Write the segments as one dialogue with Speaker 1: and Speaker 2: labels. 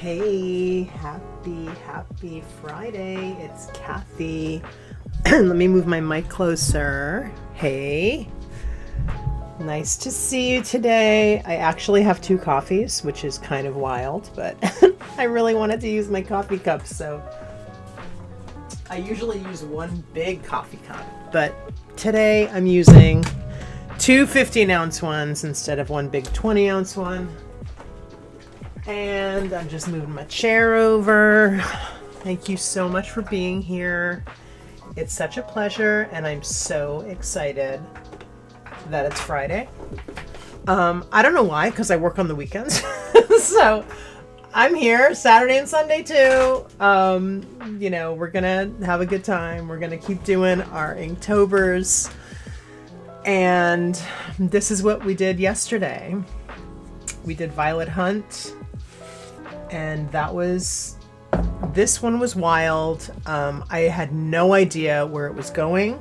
Speaker 1: Hey, happy Friday. It's Kathy. Let me move my mic closer. Hey, nice to see you today. I actually have 2 coffees, which is kind of wild, but I really wanted to use my coffee cup, so I usually use 1 big coffee cup, but today I'm using 2 15-ounce ones instead of 1 big 20-ounce one. And I'm just moving my chair over. Thank you so much for being here. It's such a pleasure, and I'm so excited that it's Friday. I don't know why, because I work on the weekends. So I'm here Saturday and Sunday too. We're gonna have a good time. We're gonna keep doing our Inktobers. And this is what we did yesterday. We did Violet Hunt. And this one was wild. I had no idea where it was going.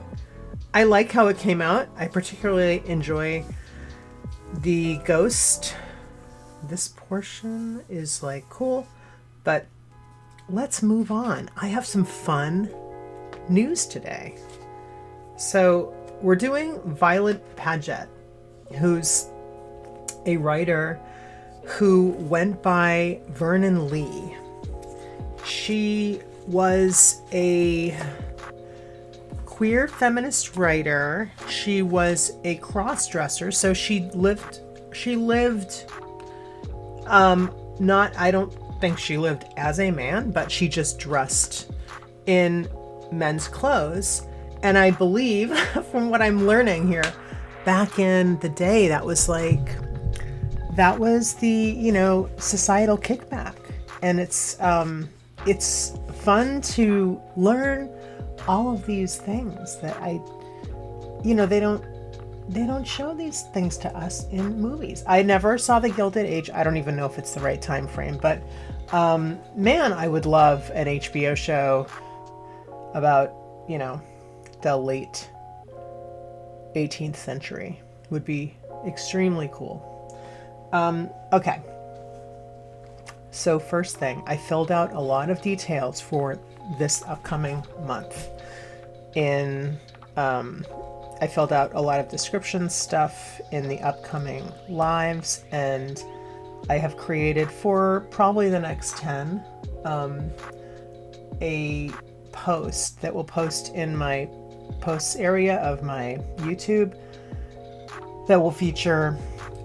Speaker 1: I like how it came out. I particularly enjoy the ghost. This portion is like cool, but let's move on. I have some fun news today. So we're doing Violet Paget, who's a writer who went by Vernon Lee. She was a queer feminist writer. She was a cross-dresser, so she lived I don't think she lived as a man, but she just dressed in men's clothes. And I believe, from what I'm learning here, back in the day, that was the, societal kickback. And it's fun to learn all of these things that they don't show these things to us in movies. I never saw The Gilded Age. I don't even know if it's the right time frame, but man, I would love an HBO show about, the late 18th century. Would be extremely cool. Okay. So first thing, I filled out a lot of details for this upcoming month. I filled out a lot of description stuff in the upcoming lives, and I have created for probably the next 10 a post that will post in my posts area of my YouTube that will feature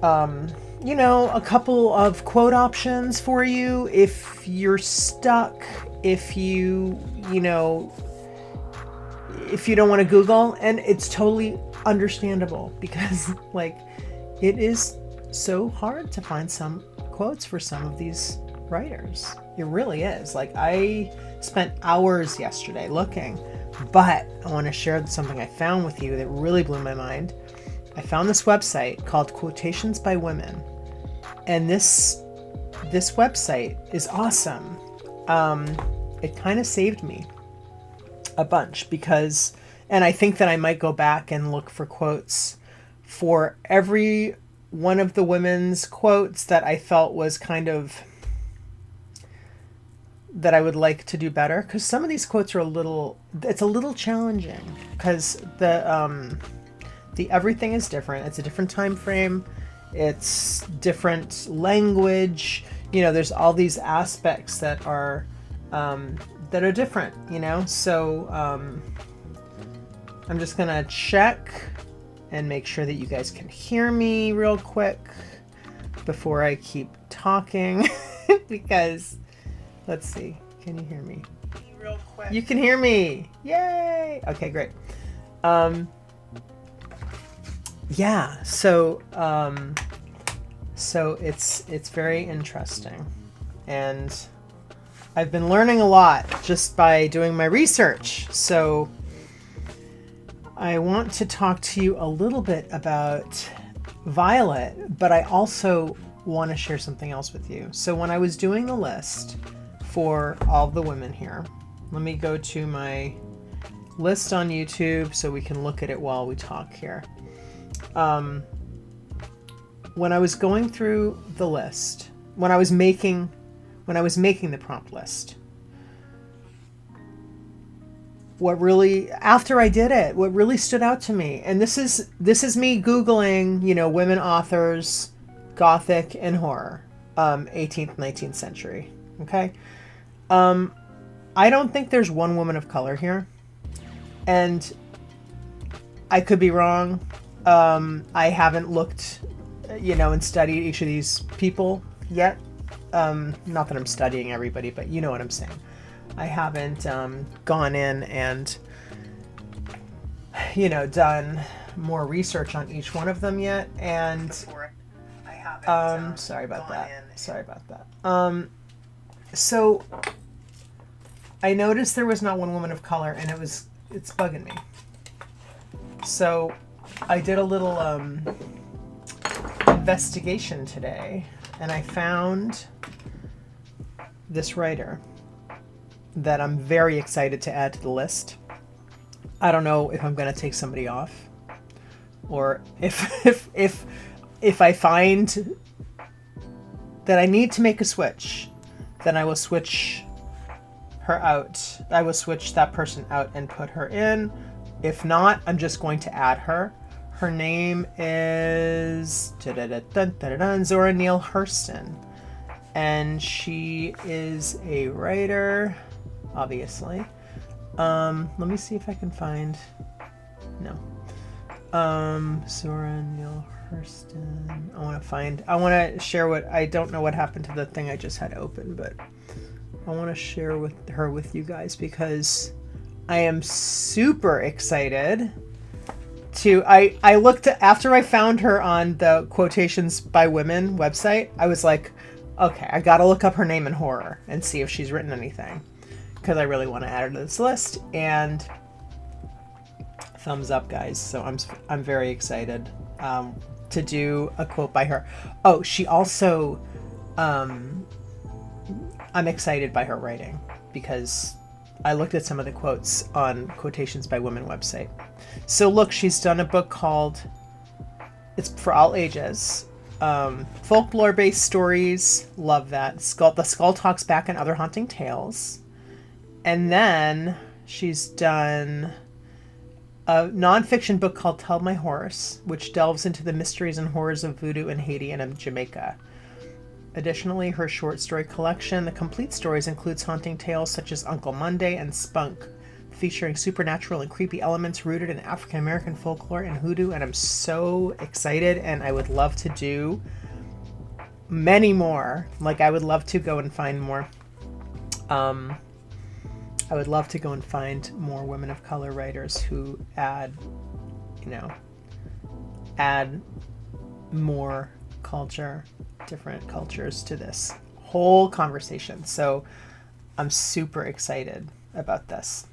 Speaker 1: a couple of quote options for you if you're stuck, if you don't want to Google, and it's totally understandable because it is so hard to find some quotes for some of these writers. It really is. I spent hours yesterday looking, but I want to share something I found with you that really blew my mind. I found this website called Quotations by Women, and this website is awesome. It kind of saved me a bunch because, and I think that I might go back and look for quotes for every one of the women's quotes that I felt was kind of, that I would like to do better, because some of these quotes are it's a little challenging because the everything is different. It's a different time frame. It's different language. There's all these aspects that are different, so I'm just gonna check and make sure that you guys can hear me real quick before I keep talking because let's see, can you hear me? Real quick. You can hear me. Yay. Okay, great. Yeah, so it's very interesting, and I've been learning a lot just by doing my research. So I want to talk to you a little bit about Violet, but I also want to share something else with you. So when I was doing the list for all the women here, let me go to my list on YouTube so we can look at it while we talk here. When I was going through the list, when I was making when I was making the prompt list. What really, after I did it, what really stood out to me, and this is me Googling, you know, women authors, Gothic and horror, 18th, 19th century. Okay. I don't think there's one woman of color here, and I could be wrong. I haven't looked, you know, and studied each of these people yet. Not that I'm studying everybody, but you know what I'm saying. I haven't gone in and, you know, done more research on each one of them yet. And sorry about that. So I noticed there was not one woman of color, and it's bugging me. So I did a little investigation today, and I found this writer that I'm very excited to add to the list. I don't know if I'm going to take somebody off, or if I find that I need to make a switch, then I will switch her out. I will switch that person out and put her in. If not, I'm just going to add her. Her name is Zora Neale Hurston, and she is a writer, obviously. Let me see if I can find. No. Zora Neale Hurston. I want to share what, I don't know what happened to the thing I just had open, but I want to share with you guys, because I am super excited to, I looked at, after I found her on the Quotations by Women website, I was like, okay, I gotta look up her name in horror and see if she's written anything, because I really want to add her to this list. And thumbs up, guys. So I'm very excited to do a quote by her. Oh, she also, I'm excited by her writing, because I looked at some of the quotes on Quotations by Women website. So look, she's done a book called, it's for all ages, folklore-based stories, love that. The Skull Talks Back and Other Haunting Tales. And then she's done a nonfiction book called Tell My Horse, which delves into the mysteries and horrors of voodoo in Haiti and Jamaica. Additionally, her short story collection, The Complete Stories, includes haunting tales such as Uncle Monday and Spunk, featuring supernatural and creepy elements rooted in African American folklore and hoodoo. And I'm so excited, and I would love to do many more. Like, I would love to go and find more. I would love to go and find more women of color writers who add more culture, different cultures to this whole conversation. So I'm super excited about this.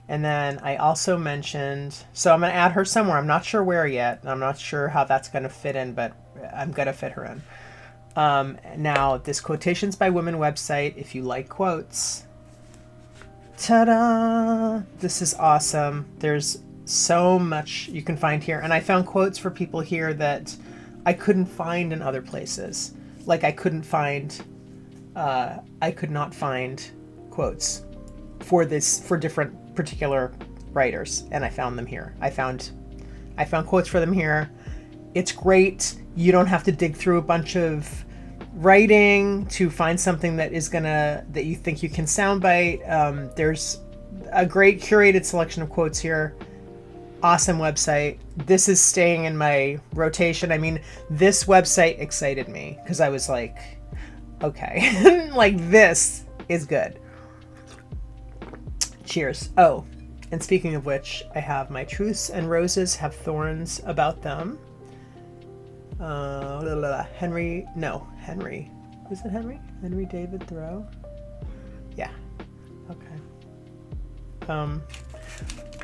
Speaker 1: And then I also mentioned, so I'm going to add her somewhere. I'm not sure where yet. I'm not sure how that's going to fit in, but I'm going to fit her in. Now, this Quotations by Women website, if you like quotes, ta-da! This is awesome. There's so much you can find here. And I found quotes for people here that I couldn't find in other places. Like, I could not find quotes for different particular writers, and I found them here. I found quotes for them here. It's great. You don't have to dig through a bunch of writing to find something that you think you can soundbite. There's a great curated selection of quotes here. Awesome website. This is staying in my rotation. I mean, this website excited me because I was like, okay, like, this is good. Cheers. Oh, and speaking of which, I have My Truths and Roses Have Thorns About Them. Henry. Was it Henry? Henry David Thoreau? Yeah. Okay.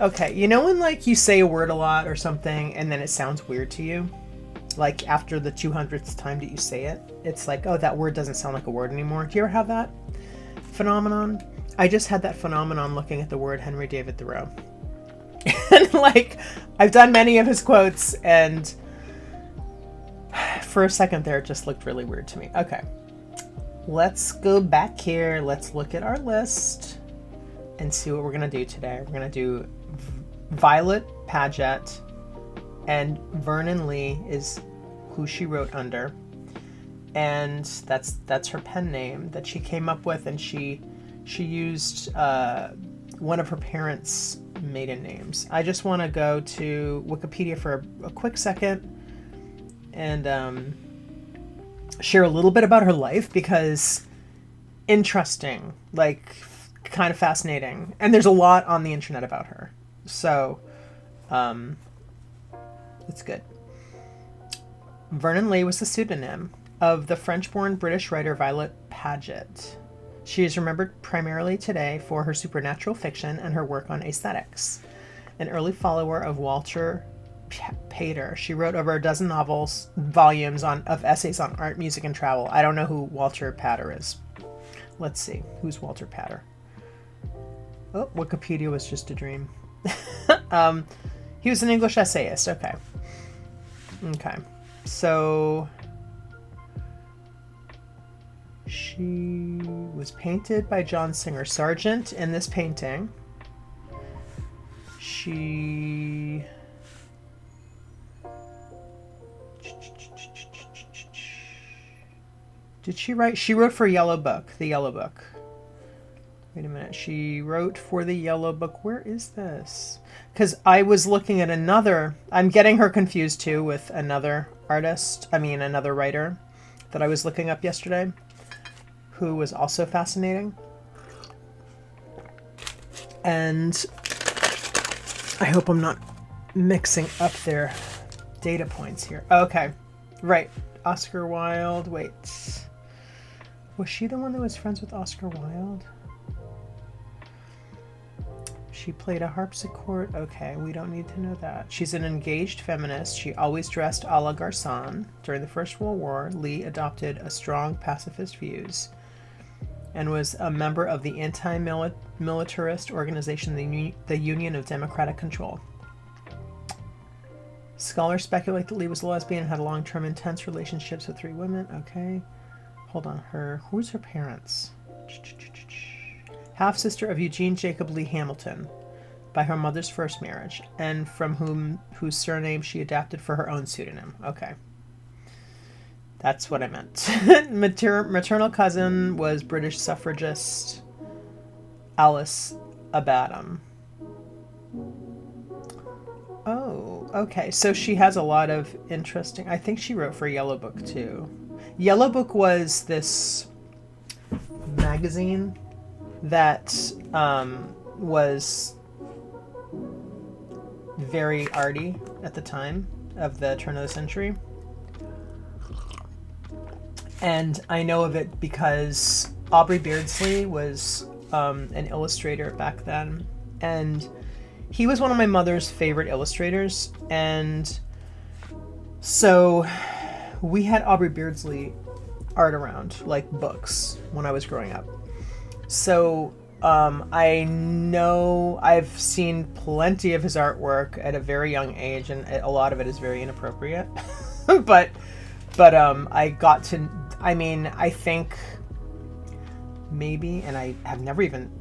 Speaker 1: Okay, you know when, like, you say a word a lot or something and then it sounds weird to you? Like, after the 200th time that you say it, it's like, oh, that word doesn't sound like a word anymore. Do you ever have that phenomenon? I just had that phenomenon looking at the word Henry David Thoreau. And, like, I've done many of his quotes, and for a second there, it just looked really weird to me. Okay. let's go back here. Let's look at our list and see what we're going to do today. We're going to do Violet Paget, and Vernon Lee is who she wrote under. And that's her pen name that she came up with, and she used one of her parents' maiden names. I just want to go to Wikipedia for a quick second and share a little bit about her life, because interesting, like kind of fascinating, and there's a lot on the internet about her, so it's good. Vernon Lee was the pseudonym of the French-born British writer Violet Paget. She is remembered primarily today for her supernatural fiction and her work on aesthetics. An early follower of Walter Pater, she wrote over a dozen volumes of essays on art, music, and travel. I don't know who Walter Pater is. Let's see. Who's Walter Pater? Oh, Wikipedia was just a dream. He was an English essayist. Okay. So she was painted by John Singer Sargent in this painting. Did she write? She wrote for Yellow Book, the Yellow Book. Wait a minute. She wrote for the Yellow Book. Where is this? Because I was looking at another... I'm getting her confused, too, with another another writer that I was looking up yesterday, who was also fascinating. And I hope I'm not mixing up their data points here. Okay. Right. Oscar Wilde. Wait. Was she the one that was friends with Oscar Wilde? She played a harpsichord. Okay, we don't need to know that. She's an engaged feminist. She always dressed a la garçon. During the First World War, Lee adopted a strong pacifist views and was a member of the anti-militarist organization, the Union of Democratic Control. Scholars speculate that Lee was a lesbian and had long-term intense relationships with 3 women. Okay. Hold on. Who's her parents? Half-sister of Eugene Jacob Lee Hamilton by her mother's first marriage, and from whose surname she adapted for her own pseudonym. Okay. That's what I meant. Maternal cousin was British suffragist Alice Abbadam. Oh, okay. So she has a lot of interesting... I think she wrote for Yellow Book, too. Yellow Book was this magazine that was very arty at the time of the turn of the century. And I know of it because Aubrey Beardsley was an illustrator back then. And he was one of my mother's favorite illustrators. And so we had Aubrey Beardsley art around, like books, when I was growing up. So I know I've seen plenty of his artwork at a very young age, and a lot of it is very inappropriate. but I got to, I think maybe, and I have never even,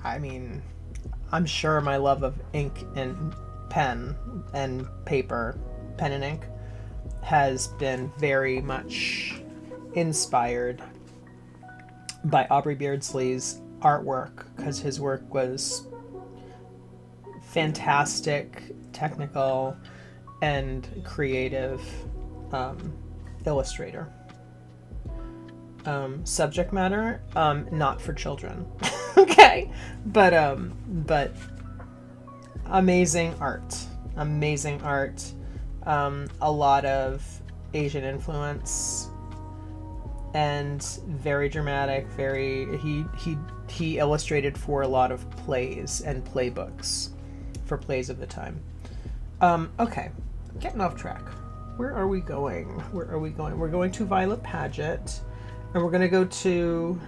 Speaker 1: I'm sure my love of ink and pen and paper, pen and ink, has been very much inspired by Aubrey Beardsley's artwork, because his work was fantastic, technical, and creative illustrator. Subject matter, not for children. Okay, but amazing art, a lot of Asian influence, and very dramatic. He illustrated for a lot of plays and playbooks for plays of the time. Okay, getting off track. Where are we going? We're going to Violet Paget, and we're going to go to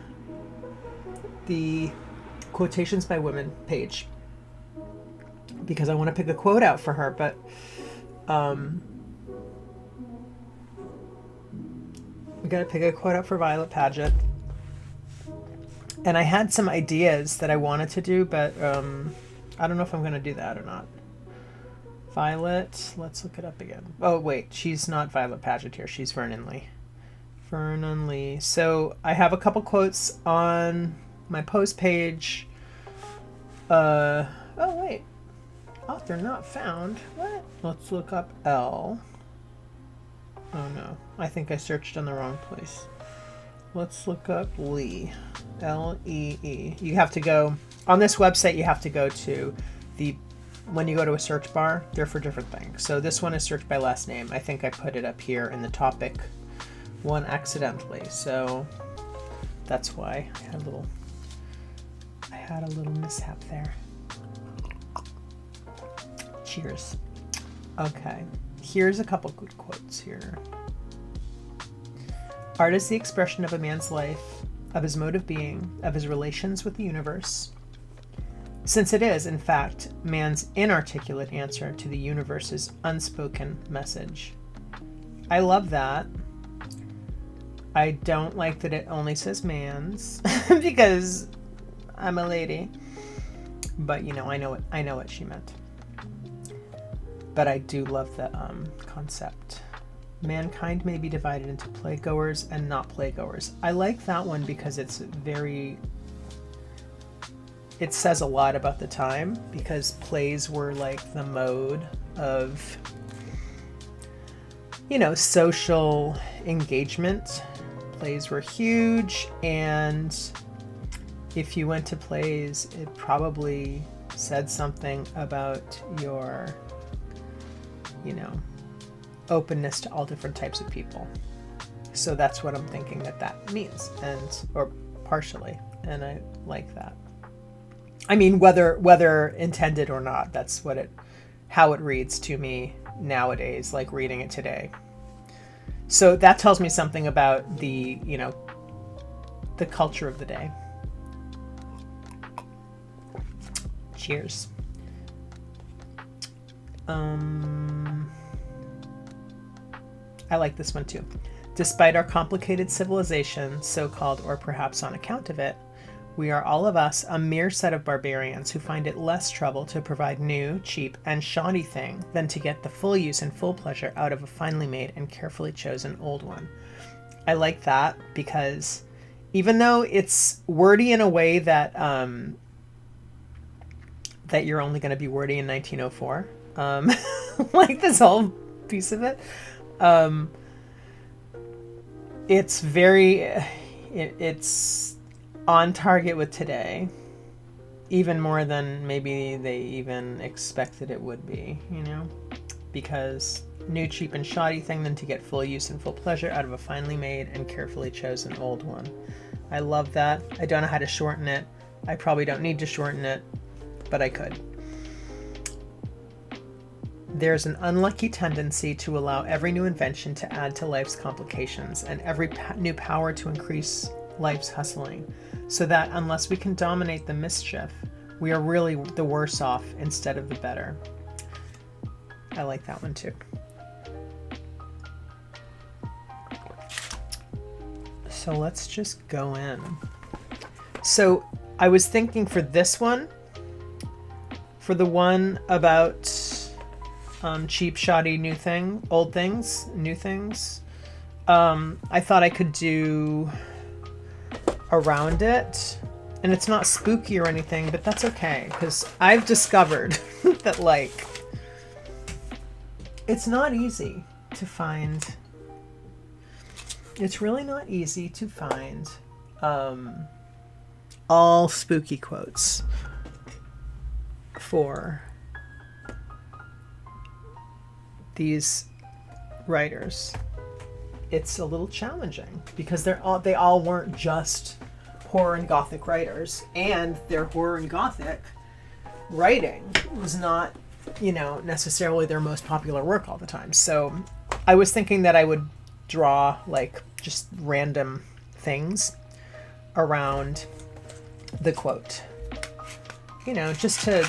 Speaker 1: the quotations by women page, because I want to pick a quote out for her, but we got to pick a quote out for Violet Paget. And I had some ideas that I wanted to do, but I don't know if I'm going to do that or not. Violet, let's look it up again. Oh, wait, she's not Violet Paget here. She's Vernon Lee. Vernon Lee. So I have a couple quotes on my post page. Oh, wait. Author not found. What? Let's look up L. Oh, no. I think I searched in the wrong place. Let's look up Lee. L-E-E. You have to go, on this website, you have to go to the, when you go to a search bar, they're for different things. So this one is searched by last name. I think I put it up here in the topic one accidentally. So that's why I had a little mishap there. Cheers. Okay. Here's a couple good quotes here. Art is the expression of a man's life, of his mode of being, of his relations with the universe. Since it is, in fact, man's inarticulate answer to the universe's unspoken message. I love that. I don't like that it only says man's because I'm a lady. But you know, I know what she meant. But I do love the concept. Mankind may be divided into playgoers and not playgoers. I like that one because it says a lot about the time, because plays were like the mode of, you know, social engagement. Plays were huge, and if you went to plays, it probably said something about your, you know, openness to all different types of people. So that's what I'm thinking that means, or partially, and I like that. I mean, whether intended or not, that's how it reads to me nowadays, like reading it today. So that tells me something about the, you know, the culture of the day. Cheers. I like this one too. Despite our complicated civilization, so-called, or perhaps on account of it, we are all of us a mere set of barbarians who find it less trouble to provide new, cheap, and shoddy thing than to get the full use and full pleasure out of a finely made and carefully chosen old one. I like that because even though it's wordy in a way that that you're only going to be wordy in 1904, like this whole piece of it, it's very, it's on target with today, even more than maybe they even expected it would be, you know, because new, cheap, and shoddy thing than to get full use and full pleasure out of a finely made and carefully chosen old one. I love that. I don't know how to shorten it. I probably don't need to shorten it, but I could. There's an unlucky tendency to allow every new invention to add to life's complications and every new power to increase life's hustling, so that unless we can dominate the mischief, we are really the worse off instead of the better. I like that one too. So let's just go in. So I was thinking for this one, for the one about cheap, shoddy, new thing, old things, new things, I thought I could do around it, and it's not spooky or anything, but that's okay, because I've discovered that, like, it's not easy to find, it's really not easy to find all spooky quotes for these writers. It's a little challenging because they all weren't just horror and Gothic writers, and their horror and Gothic writing was not, you know, necessarily their most popular work all the time. So I was thinking that I would draw like just random things around the quote, you know, just to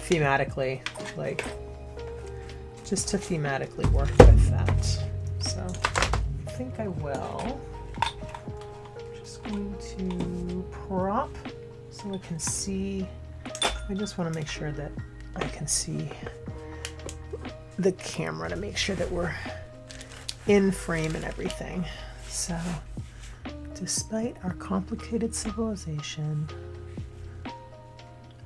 Speaker 1: thematically, like, just to thematically work with that. So I think I will just going to prop so I can see. I just want to make sure that I can see the camera to make sure that we're in frame and everything. So, despite our complicated civilization,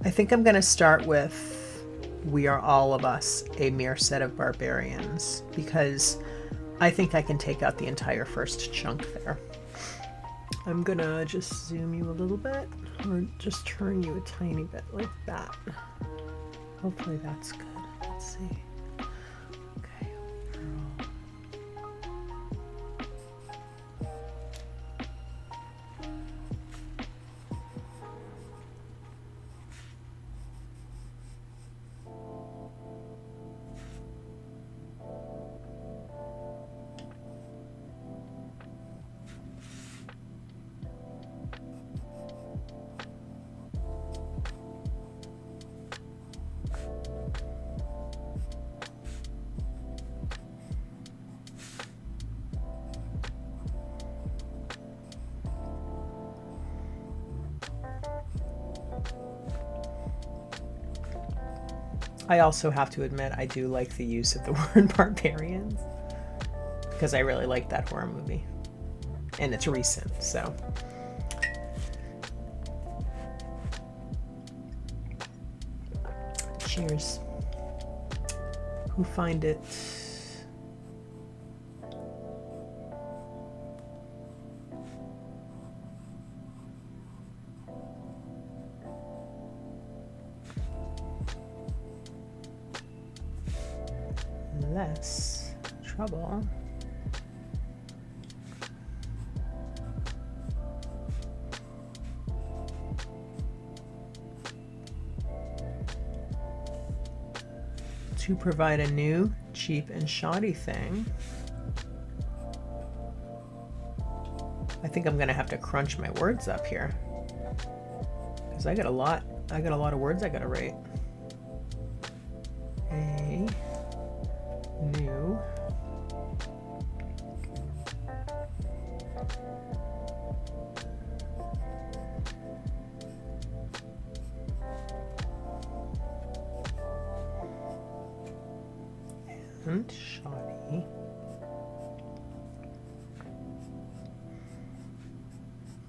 Speaker 1: I think I'm going to start with "We are all of us a mere set of barbarians," because I think I can take out the entire first chunk there. I'm gonna just zoom you a little bit, or just turn you a tiny bit like that. Hopefully that's good. Let's see. Okay. I also have to admit, I do like the use of the word barbarians, because I really like that horror movie, and it's recent, so. Cheers. Who find it? Less trouble. To provide a new, cheap, and shoddy thing. I think I'm gonna have to crunch my words up here, because I got a lot of words I gotta write. A new and shoddy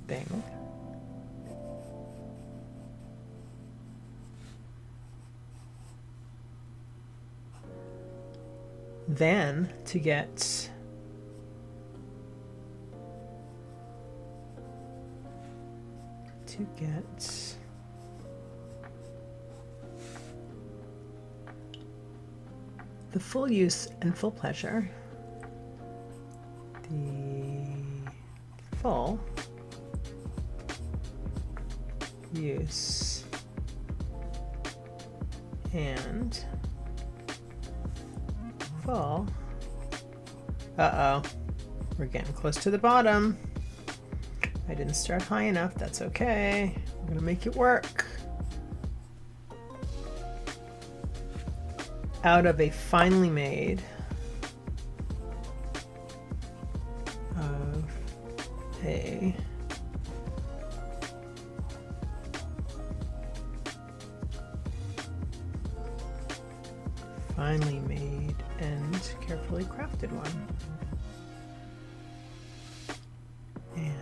Speaker 1: thing. Then to get the full use and full pleasure, the full use and full. Uh-oh, we're getting close to the bottom. I didn't start high enough. That's okay. I'm gonna make it work. Out of a finely made finely made and carefully crafted one. And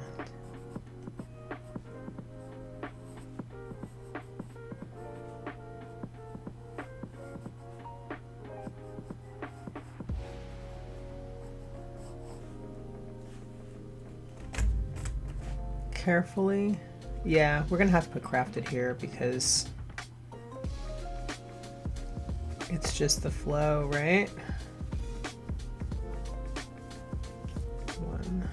Speaker 1: carefully, yeah, we're gonna have to put crafted here because it's just the flow, right? One.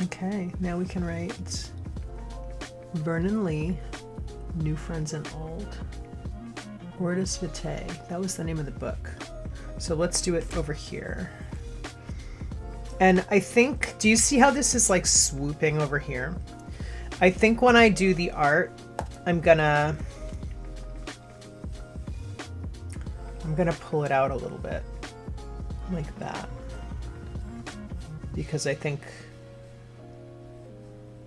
Speaker 1: Okay, now we can write Vernon Lee, New Friends and Old. Hortus Vitae, that was the name of the book. So let's do it over here. And I think, do you see how this is like swooping over here? I think when I do the art, I'm gonna pull it out a little bit. like that, because I think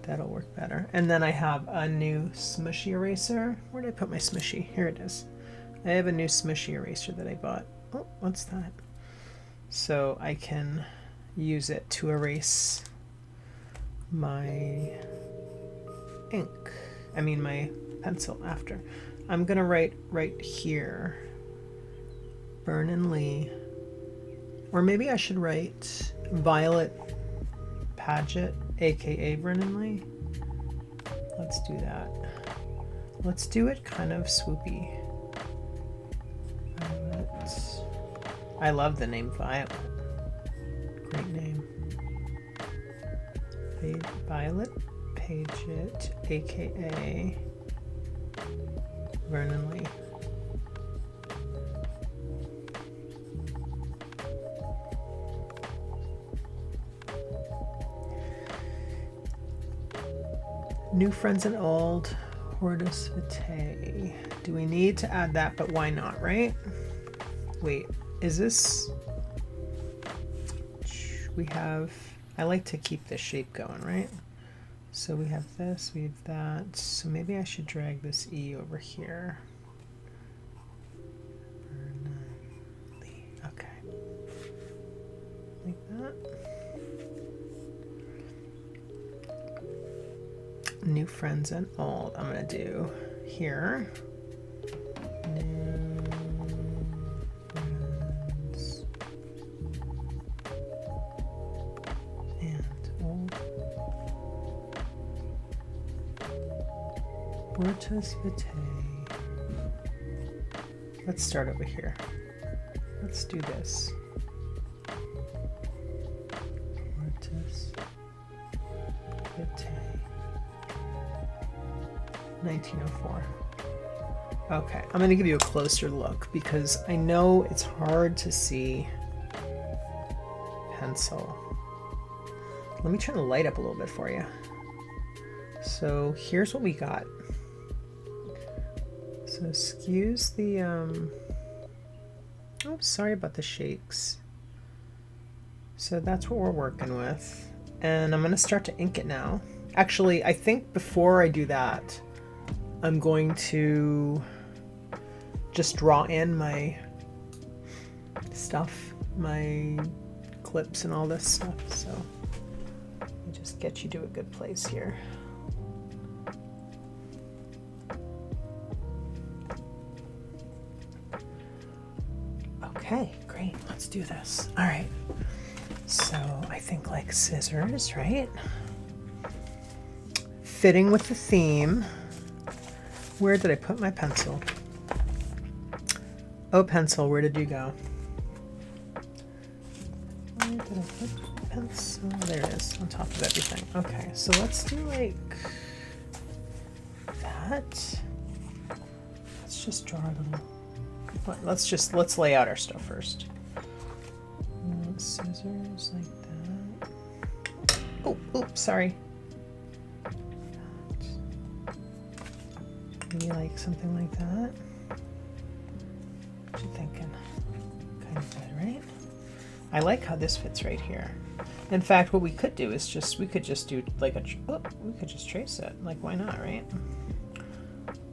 Speaker 1: that'll work better. And then I have a new smushy eraser. Where did I put my smushy? Here it is. I have a new smushy eraser that I bought. Oh, what's that? So I can use it to erase my ink. I mean my pencil after. I'm gonna write right here, Vernon Lee. Or maybe I should write Violet Paget, aka Vernon Lee. Let's do that. Let's do it kind of swoopy. Violet. I love the name Violet. Great name. Violet Paget, aka Vernon Lee. New friends and old, Hortus Vitae. Do we need to add that? But why not, right? Wait, is this... We have... I like to keep this shape going, right? So we have this, we have that. So maybe I should drag this E over here. Okay. Like that. New friends and old. I'm going to do here. New friends and old. Hortus Vitae. Let's start over here. Let's do this. Hortus Vitae. 1904. Okay, I'm going to give you a closer look because I know it's hard to see pencil. Let me turn the light up a little bit for you. So here's what we got. So excuse the oh, sorry about the shakes. So that's what we're working with, and I'm going to start to ink it now. Actually, I think before I do that, I'm going to just draw in my stuff, my clips and all this stuff. So let me just get you to a good place here. Okay, great. Let's do this. All right. So I think like scissors, right? Fitting with the theme. Where did I put my pencil? Oh, pencil, where did you go? Where did I put my pencil? There it is, on top of everything. Okay, so let's do like that. Let's just draw a little. Let's lay out our stuff first. Scissors like that. Oh, sorry. Maybe like something like that. What you thinking? Kind of good, right? I like how this fits right here. In fact, what we could do is we could just do like we could just trace it. Like, why not, right?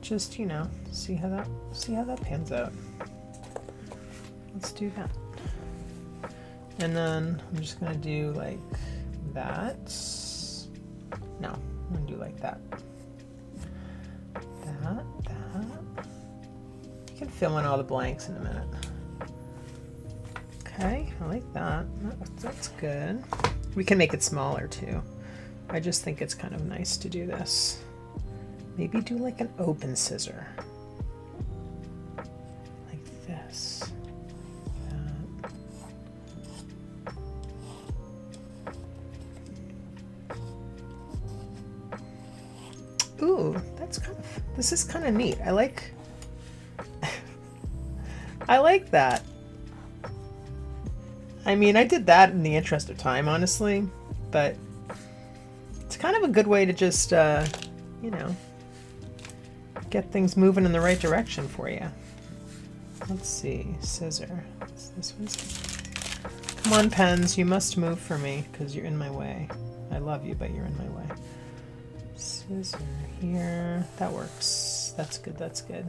Speaker 1: Just, you know, see how that pans out. Let's do that. And then I'm just gonna do like that. No, I'm gonna do like that. That. You can fill in all the blanks in a minute. Okay, I like that. That's good. We can make it smaller too. I just think it's kind of nice to do this. Maybe do like an open scissor. Like this. Ooh, this is kind of neat. I like that. I mean, I did that in the interest of time, honestly, but it's kind of a good way to just, you know, get things moving in the right direction for you. Let's see, scissor. This one's Come on, pens, you must move for me because you're in my way. I love you, but you're in my way. Scissor here. That works. That's good, that's good.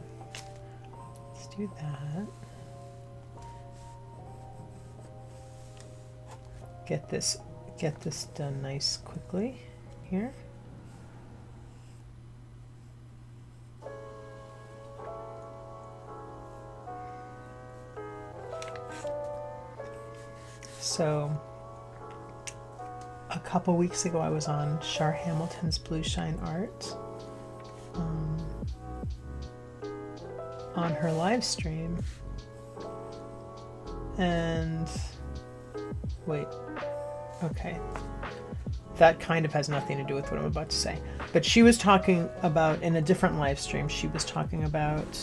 Speaker 1: Let's do that. Get this done nice quickly here. So a couple weeks ago I was on Char Hamilton's Blue Shine Art on her live stream, and wait, okay, that kind of has nothing to do with what I'm about to say, but she was talking about, in a different live stream, she was talking about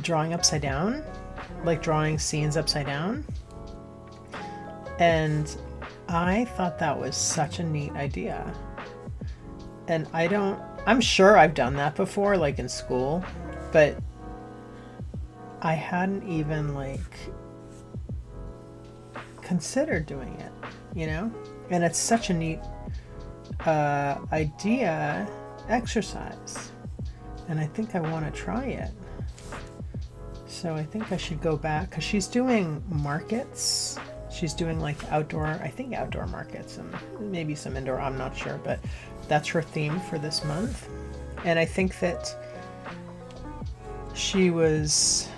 Speaker 1: drawing upside down, like drawing scenes upside down. And I thought that was such a neat idea. And I'm sure I've done that before, like in school, but I hadn't even like considered doing it, you know? And it's such a neat idea, exercise. And I think I want to try it. So I think I should go back, because she's doing markets. She's doing like outdoor markets and maybe some indoor, I'm not sure, but that's her theme for this month. And I think that she was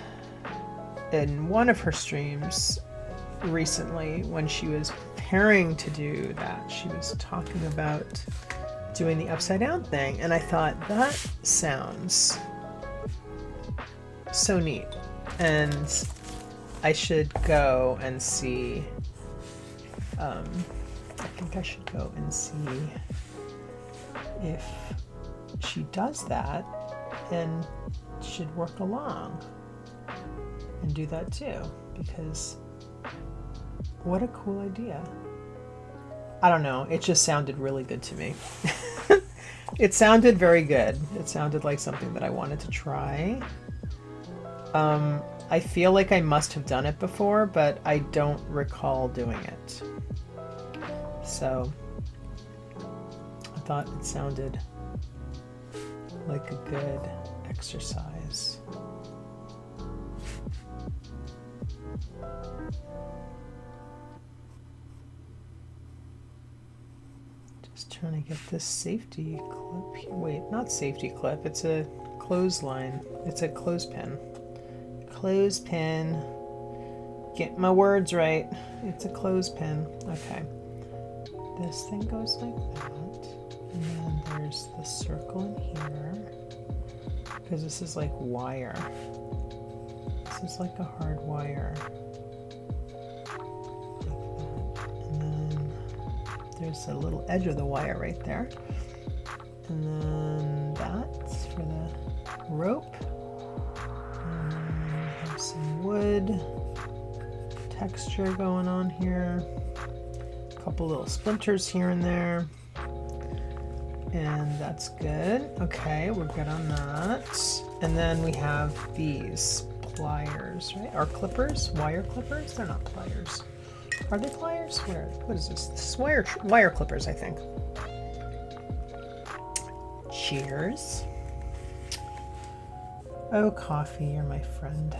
Speaker 1: in one of her streams recently, when she was preparing to do that, she was talking about doing the upside down thing. And I thought, that sounds so neat. And I should go and see, I think I should go and see if she does that and should work along and do that too, because what a cool idea. I don't know, it just sounded really good to me. It sounded very good. It sounded like something that I wanted to try. I feel like I must have done it before, but I don't recall doing it. So I thought it sounded like a good exercise. Just trying to get this safety clip here. Wait, not safety clip. It's a clothesline. It's a clothespin. Clothespin. Get my words right. It's a clothespin. Okay. This thing goes like that. And then there's the circle in here. Because this is like wire. This is like a hard wire. Like that. And then there's a little edge of the wire right there. And then that's for the rope. Some wood texture going on here, a couple little splinters here and there, and that's good. Okay, we're good on that. And then we have these pliers, right? Or clippers, wire clippers. They're not pliers. Are they pliers? What is this? This is wire clippers, I think. Cheers. Oh, coffee, you're my friend.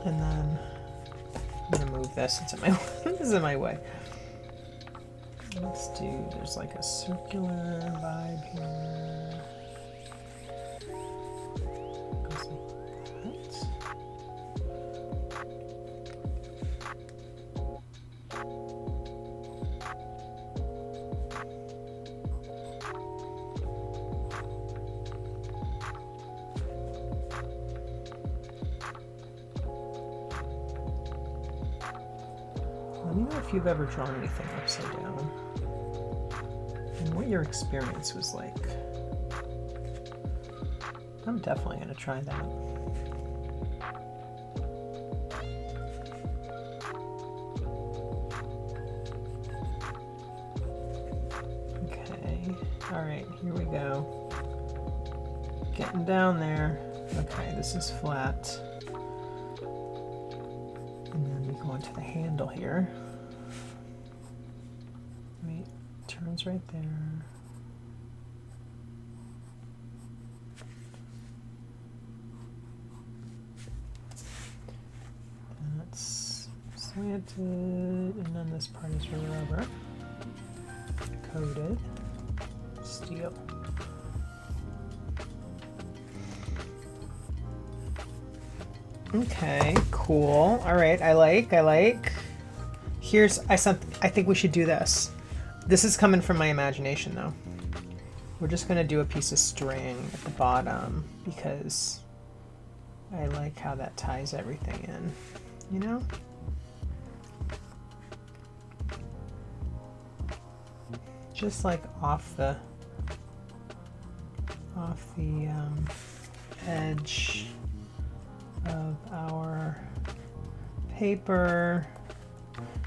Speaker 1: And then I'm gonna move this. It's in my this is in my way. Let's do. There's like a circular vibe here. Goes like that. Let me know if you've ever drawn anything upside down and what your experience was like. I'm definitely going to try that. Okay, all right, here we go. getting down there. Okay, this is flat. And then we go into the handle here. Wait, turns right there. That's slanted, and then this part is rubber. Coated steel. Okay, cool. All right, I like. I think we should do this. This is coming from my imagination though. We're just gonna do a piece of string at the bottom because I like how that ties everything in, you know? Just like off the edge of our paper.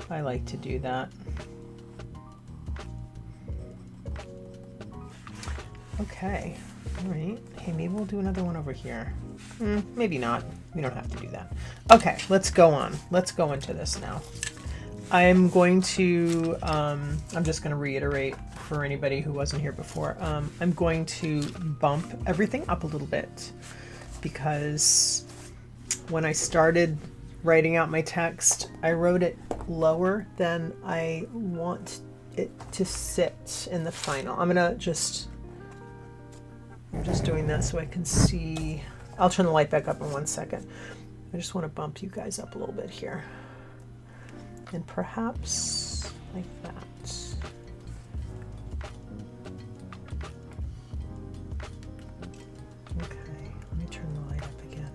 Speaker 1: I like to do that. Okay, all right. Hey, maybe we'll do another one over here. Maybe not. We don't have to do that. Okay, let's go on. Let's go into this now. I'm going to, I'm just going to reiterate for anybody who wasn't here before. I'm going to bump everything up a little bit because when I started writing out my text, I wrote it lower than I want it to sit in the final. I'm just doing that so I can see. I'll turn the light back up in 1 second. I just want to bump you guys up a little bit here. And perhaps like that. Okay, let me turn the light up again.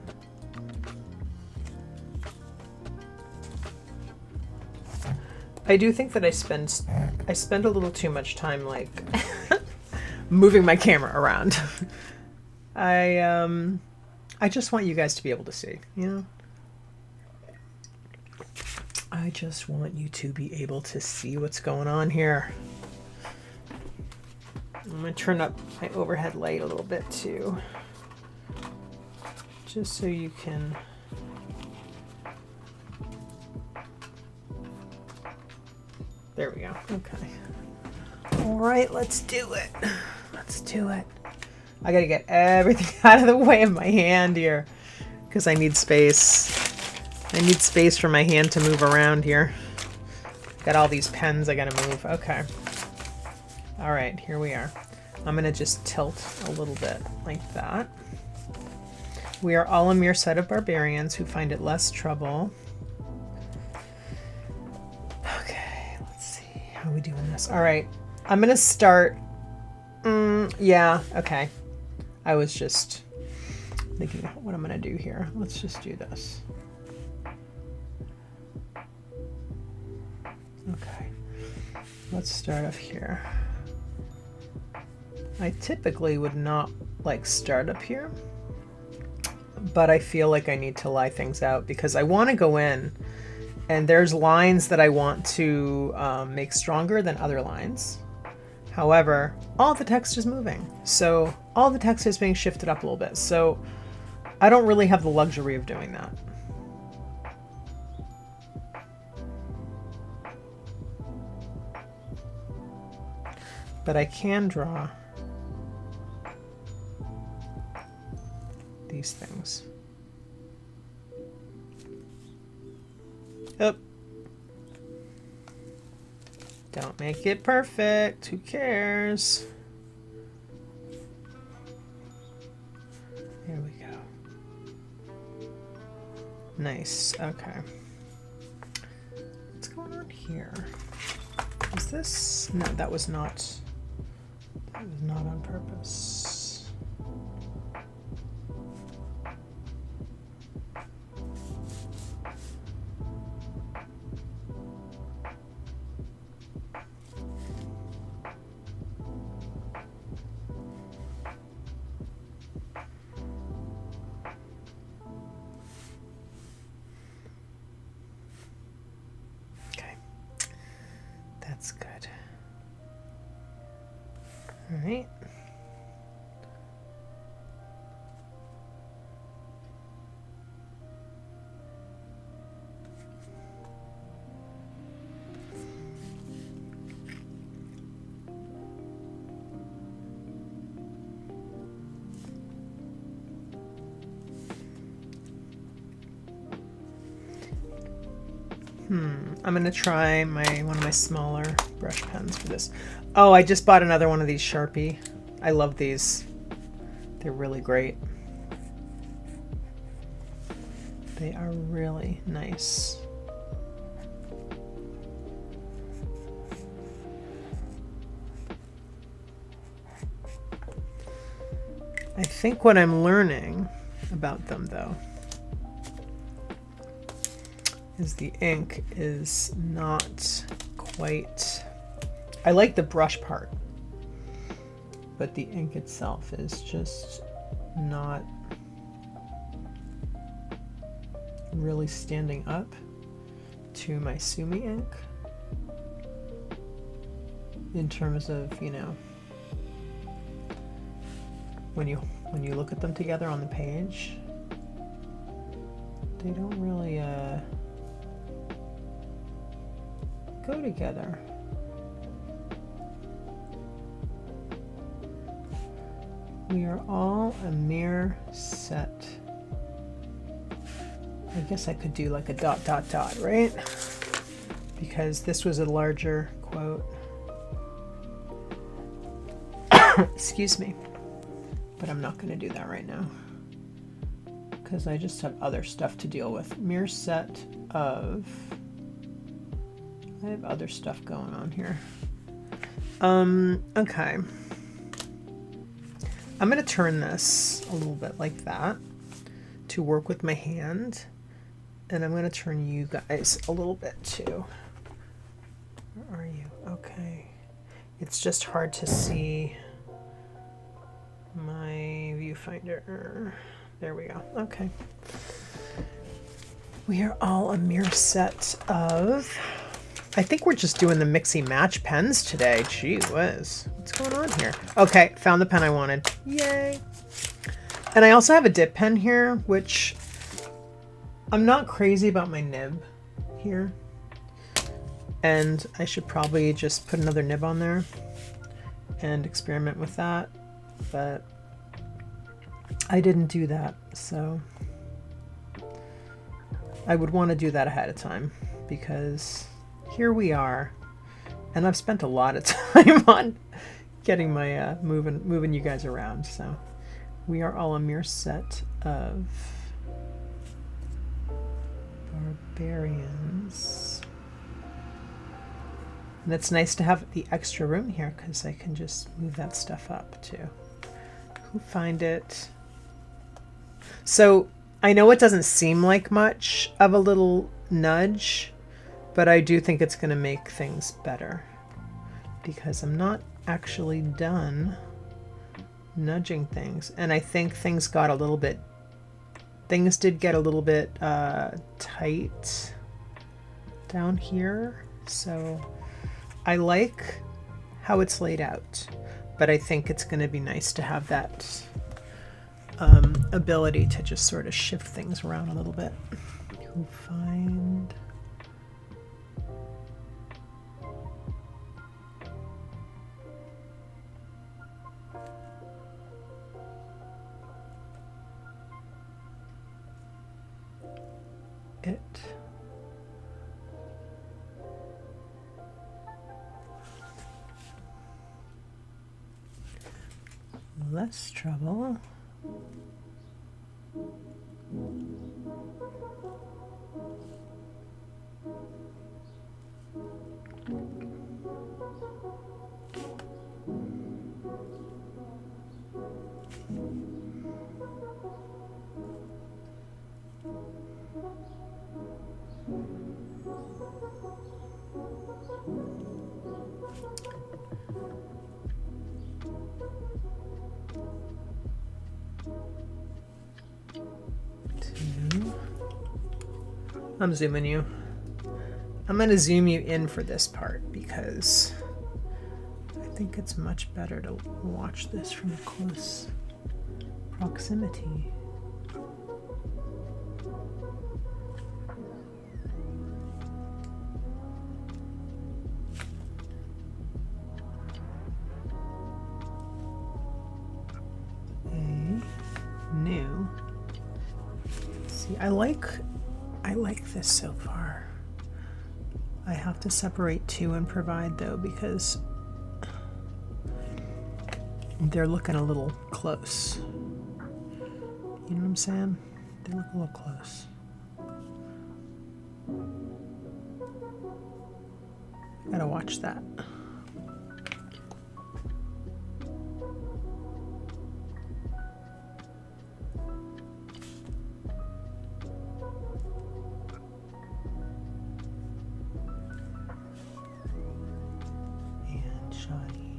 Speaker 1: I do think that I spend a little too much time like moving my camera around. I just want you guys to be able to see, you know? I just want you to be able to see what's going on here. I'm going to turn up my overhead light a little bit too, just so you can there we go. Okay. All right, let's do it. Let's do it. I got to get everything out of the way of my hand here because I need space. I need space for my hand to move around here. Got all these pens I gotta move. Okay. All right, here we are. I'm gonna just tilt a little bit like that. We are all a mere set of barbarians who find it less trouble. Okay, let's see. How are we doing this? All right, I'm gonna start. Yeah, okay. I was just thinking what I'm gonna do here. Let's just do this. Okay, let's start up here. I typically would not like start up here, but I feel like I need to lie things out because I want to go in and there's lines that I want to make stronger than other lines. However, all the text is moving. So all the text is being shifted up a little bit. So I don't really have the luxury of doing that. But I can draw these things. Oh. Don't make it perfect. Who cares? There we go. Nice. Okay. What's going on here? Is this? No, that was not. That was not on purpose. Okay, that's good. All right. I'm gonna try one of my smaller brush pens for this. Oh, I just bought another one of these Sharpie. I love these. They're really great. They are really nice. I think what I'm learning about them, though, is the ink is not quite... I like the brush part, but the ink itself is just not really standing up to my Sumi ink in terms of, you know, when you look at them together on the page, they don't really go together. We are all a mere set. I guess I could do like a dot, dot, dot, right? Because this was a larger quote. Excuse me. But I'm not going to do that right now, because I just have other stuff to deal with. Mere set of... I have other stuff going on here. Okay. I'm going to turn this a little bit like that to work with my hand. And I'm going to turn you guys a little bit too. Where are you? Okay. It's just hard to see my viewfinder. There we go. Okay. We are all a mere set of... I think we're just doing the mixy match pens today. Gee whiz. What's going on here? Okay, found the pen I wanted. Yay. And I also have a dip pen here, which I'm not crazy about my nib here. And I should probably just put another nib on there and experiment with that. But I didn't do that, so I would want to do that ahead of time, because here we are, and I've spent a lot of time on getting my moving you guys around. So we are all a mere set of barbarians. And it's nice to have the extra room here, because I can just move that stuff up too. Who find it? So I know it doesn't seem like much of a little nudge, but I do think it's going to make things better, because I'm not actually done nudging things. And I think things got a little bit, things did get a little bit tight down here. So I like how it's laid out, but I think it's going to be nice to have that ability to just sort of shift things around a little bit. Who find... it. Less trouble. I'm zooming you. I'm going to zoom you in for this part, because I think it's much better to watch this from close proximity. New. See, I like this so far. I have to separate two and provide though, because they're looking a little close. You know what I'm saying? They look a little close. Gotta watch that. And shoddy.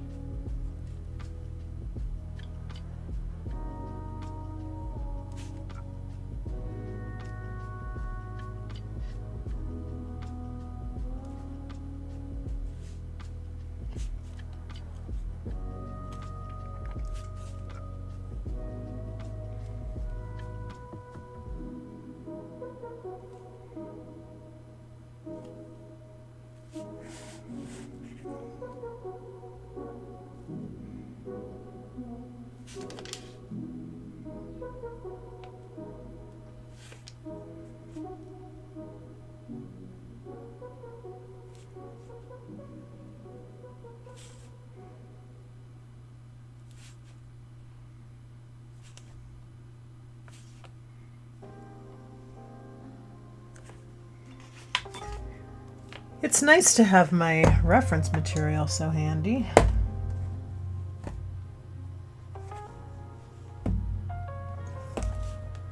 Speaker 1: It's nice to have my reference material so handy.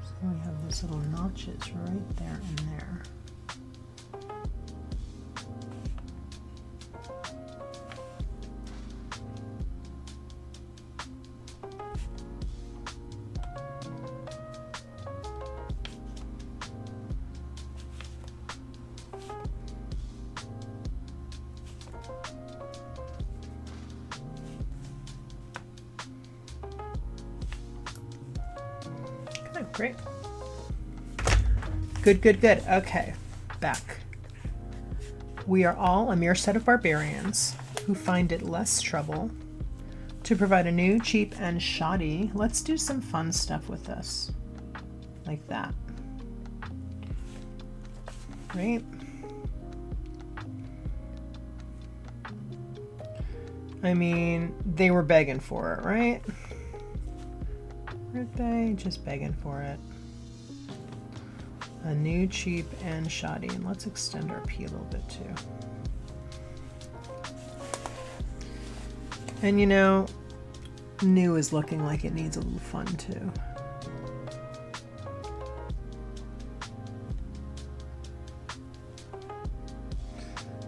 Speaker 1: So we have those little notches right there and there. Great. Good, good, good. Okay, back. We are all a mere set of barbarians who find it less trouble to provide a new, cheap, and shoddy. Let's do some fun stuff with this. Like that. Right? I mean, they were begging for it, right? Weren't they just begging for it? A new, cheap, and shoddy. And let's extend our P a little bit too. And you know, new is looking like it needs a little fun too.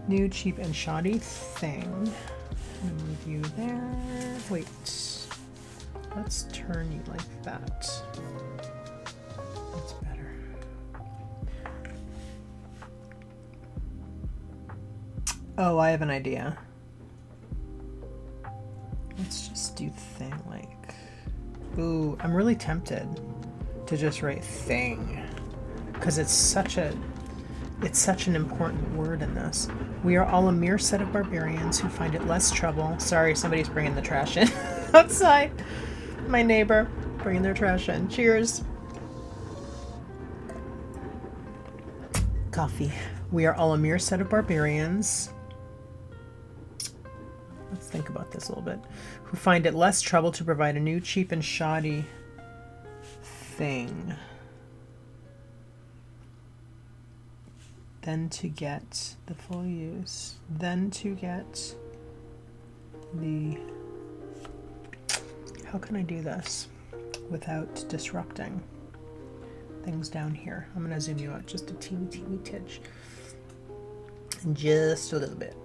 Speaker 1: New, cheap, and shoddy thing. I'm gonna move you there. Wait. Let's turn you like that. That's better. Oh, I have an idea. Let's just do thing like... Ooh, I'm really tempted to just write thing, because it's such an important word in this. We are all a mere set of barbarians who find it less trouble. Sorry, somebody's bringing the trash in outside. My neighbor bringing their trash in. Cheers. Coffee. We are all a mere set of barbarians. Let's think about this a little bit. Who find it less trouble to provide a new, cheap, and shoddy thing than to get the full use. Then to get the... How can I do this without disrupting things down here? I'm going to zoom you out just a teeny titch. Just a little bit.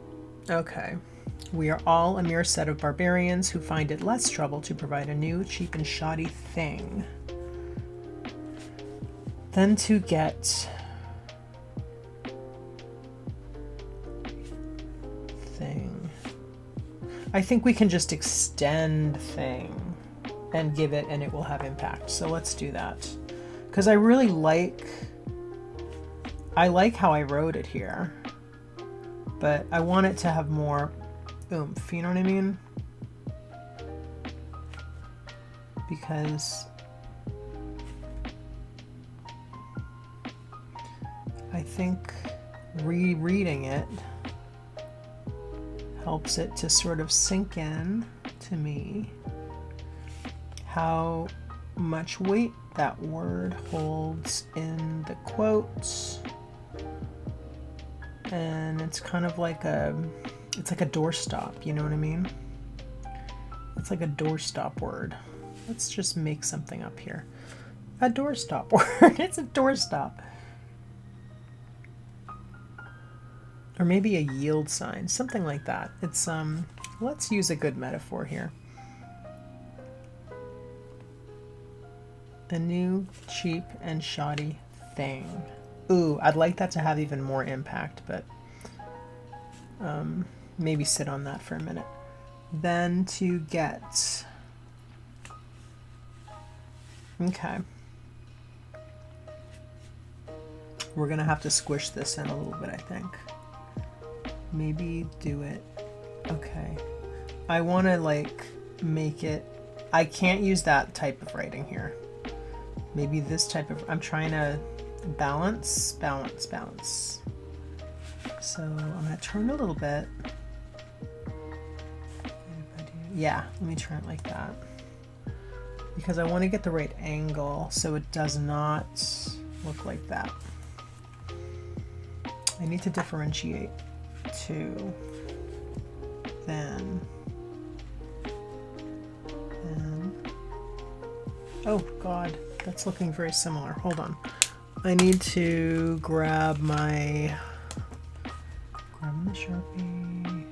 Speaker 1: Okay. We are all a mere set of barbarians who find it less trouble to provide a new, cheap, and shoddy thing than to get thing. I think we can just extend thing and give it, and it will have impact. So let's do that. Because I really like how I wrote it here, but I want it to have more oomph, you know what I mean? Because I think rereading it, helps it to sort of sink in to me how much weight that word holds in the quotes. And it's kind of like it's like a doorstop, you know what I mean? It's like a doorstop word. Let's just make something up here. A doorstop word. It's a doorstop. Or maybe a yield sign, something like that. It's let's use a good metaphor here. A new, cheap, and shoddy thing. Ooh, I'd like that to have even more impact, but maybe sit on that for a minute. Then to get. Okay. We're gonna have to squish this in a little bit, I think. Maybe do it. Okay. I want to like make it. I can't use that type of writing here. Maybe this type of. I'm trying to balance. So I'm gonna turn a little bit. Yeah, let me turn it like that. Because I want to get the right angle so it does not look like that. I need to differentiate two. Then. Oh God, that's looking very similar. Hold on. I need to grab my Sharpie.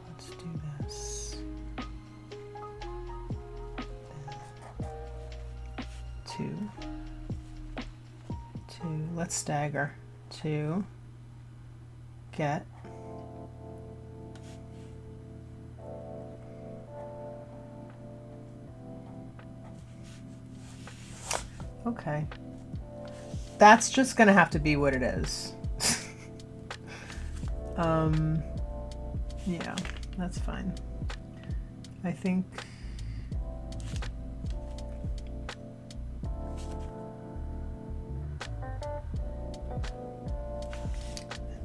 Speaker 1: Let's do this. Two. Let's stagger. Two. Get. Okay. That's just gonna have to be what it is. Yeah, that's fine. I think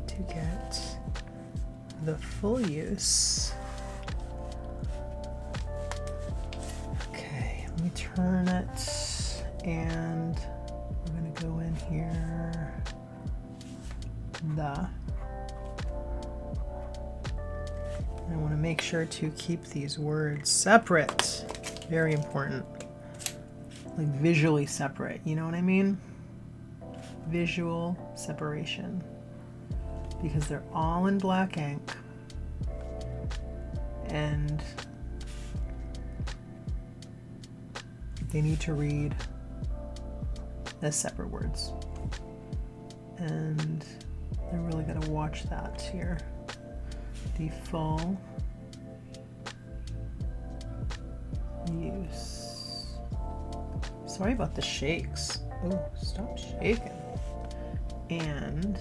Speaker 1: to get the full use. Okay, let me turn it, and I'm gonna go in here. I want to make sure to keep these words separate. Very important. Like visually separate, you know what I mean? Visual separation. Because they're all in black ink. And they need to read as separate words. And I really got to watch that here. The full use. Sorry about the shakes. Oh, stop shaking. And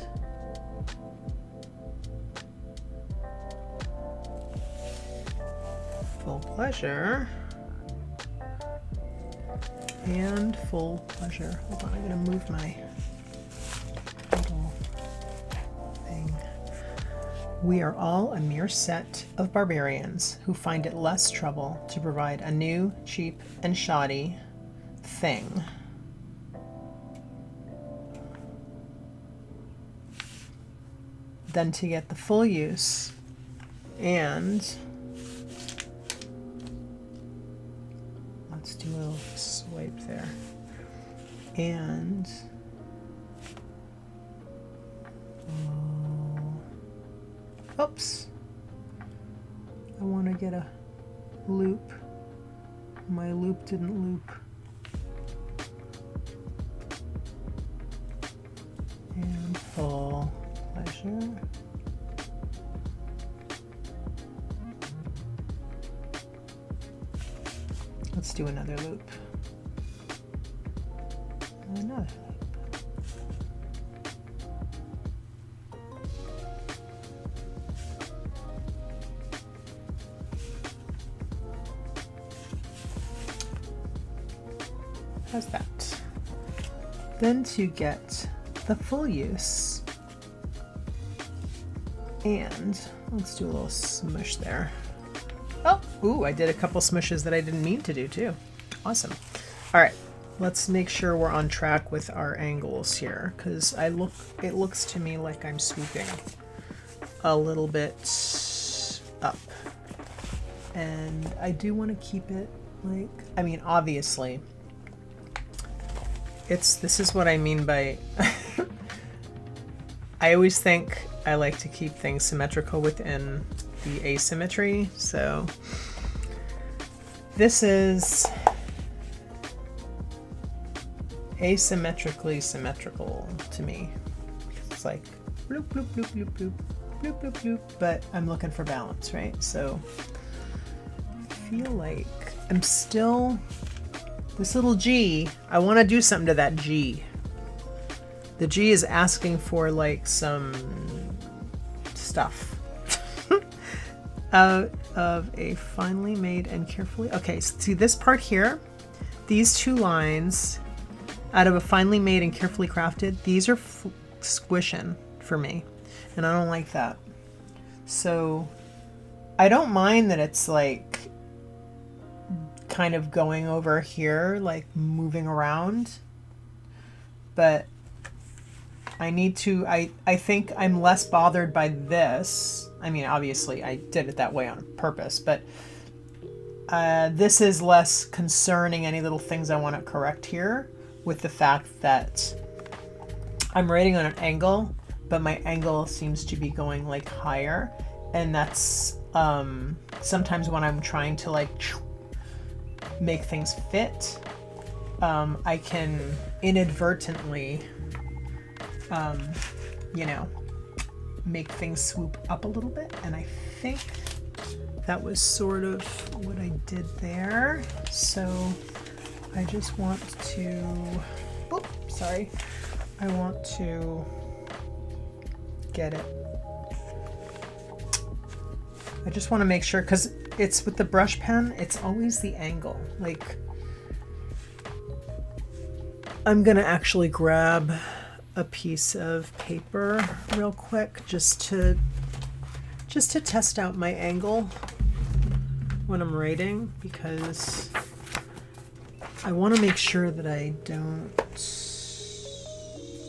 Speaker 1: full pleasure. And full pleasure. Hold on, I'm gonna move my little thing. We are all a mere set of barbarians who find it less trouble to provide a new, cheap, and shoddy thing. Than to get the full use and let's do a little swipe there. And oops, I want to get a loop. My loop didn't loop. And full pleasure. Let's do another loop. Another loop. How's that? Then to get the full use, And let's do a little smush there. Oh, ooh, I did a couple smushes that I didn't mean to do too. Awesome. All right, let's make sure we're on track with our angles here, because it looks to me like I'm swooping a little bit up. And I do want to keep it like, I mean, obviously, this is what I mean by, I always think I like to keep things symmetrical within the asymmetry. So this is asymmetrically symmetrical to me. It's like bloop, bloop, bloop, bloop, bloop, bloop, bloop, bloop, but I'm looking for balance, right? So I feel like I'm still, this little G, I want to do something to that G. The G is asking for like some stuff out of a finely made and carefully, okay, see this part here, these two lines, out of a finely made and carefully crafted, these are squishing for me, and I don't like that. So I don't mind that it's like kind of going over here, like moving around, but I need to, I think I'm less bothered by this. I mean, obviously I did it that way on purpose, but this is less concerning, any little things I want to correct here, with the fact that I'm writing on an angle, but my angle seems to be going like higher. And that's sometimes when I'm trying to like make things fit, I can inadvertently you know, make things swoop up a little bit, and I think that was sort of what I did there. So I just want to, oh, sorry, I want to get it. I just want to make sure, because it's with the brush pen, it's always the angle. Like, I'm gonna actually grab a piece of paper real quick just to test out my angle when I'm writing, because I want to make sure that I don't,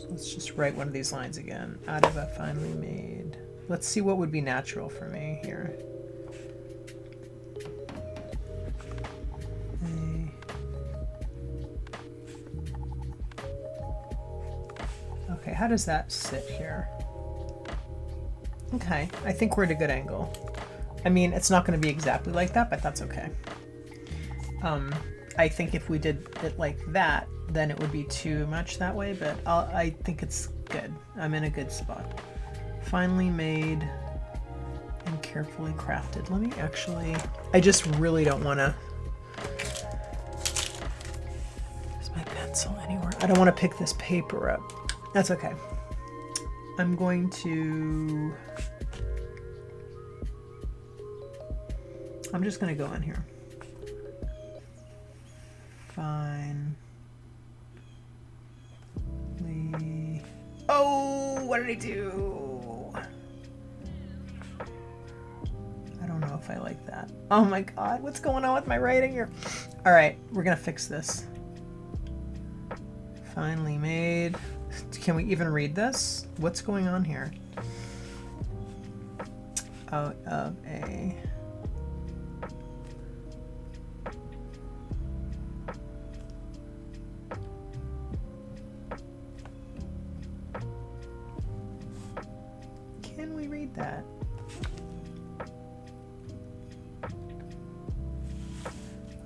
Speaker 1: let's just write one of these lines again. Out of a finely made, let's see what would be natural for me here. Okay, how does that sit here? Okay, I think we're at a good angle. I mean, it's not going to be exactly like that, but that's okay. I think if we did it like that, then it would be too much that way, but I think it's good. I'm in a good spot. Finely made and carefully crafted. Let me actually, I just really don't want to, is my pencil anywhere? I don't want to pick this paper up. That's okay. I'm going to, I'm just going to go in here. Fine. Oh, what did I do? I don't know if I like that. Oh my God, what's going on with my writing here? All right, we're going to fix this. Finely made. Can we even read this? What's going on here? Out of a, can we read that?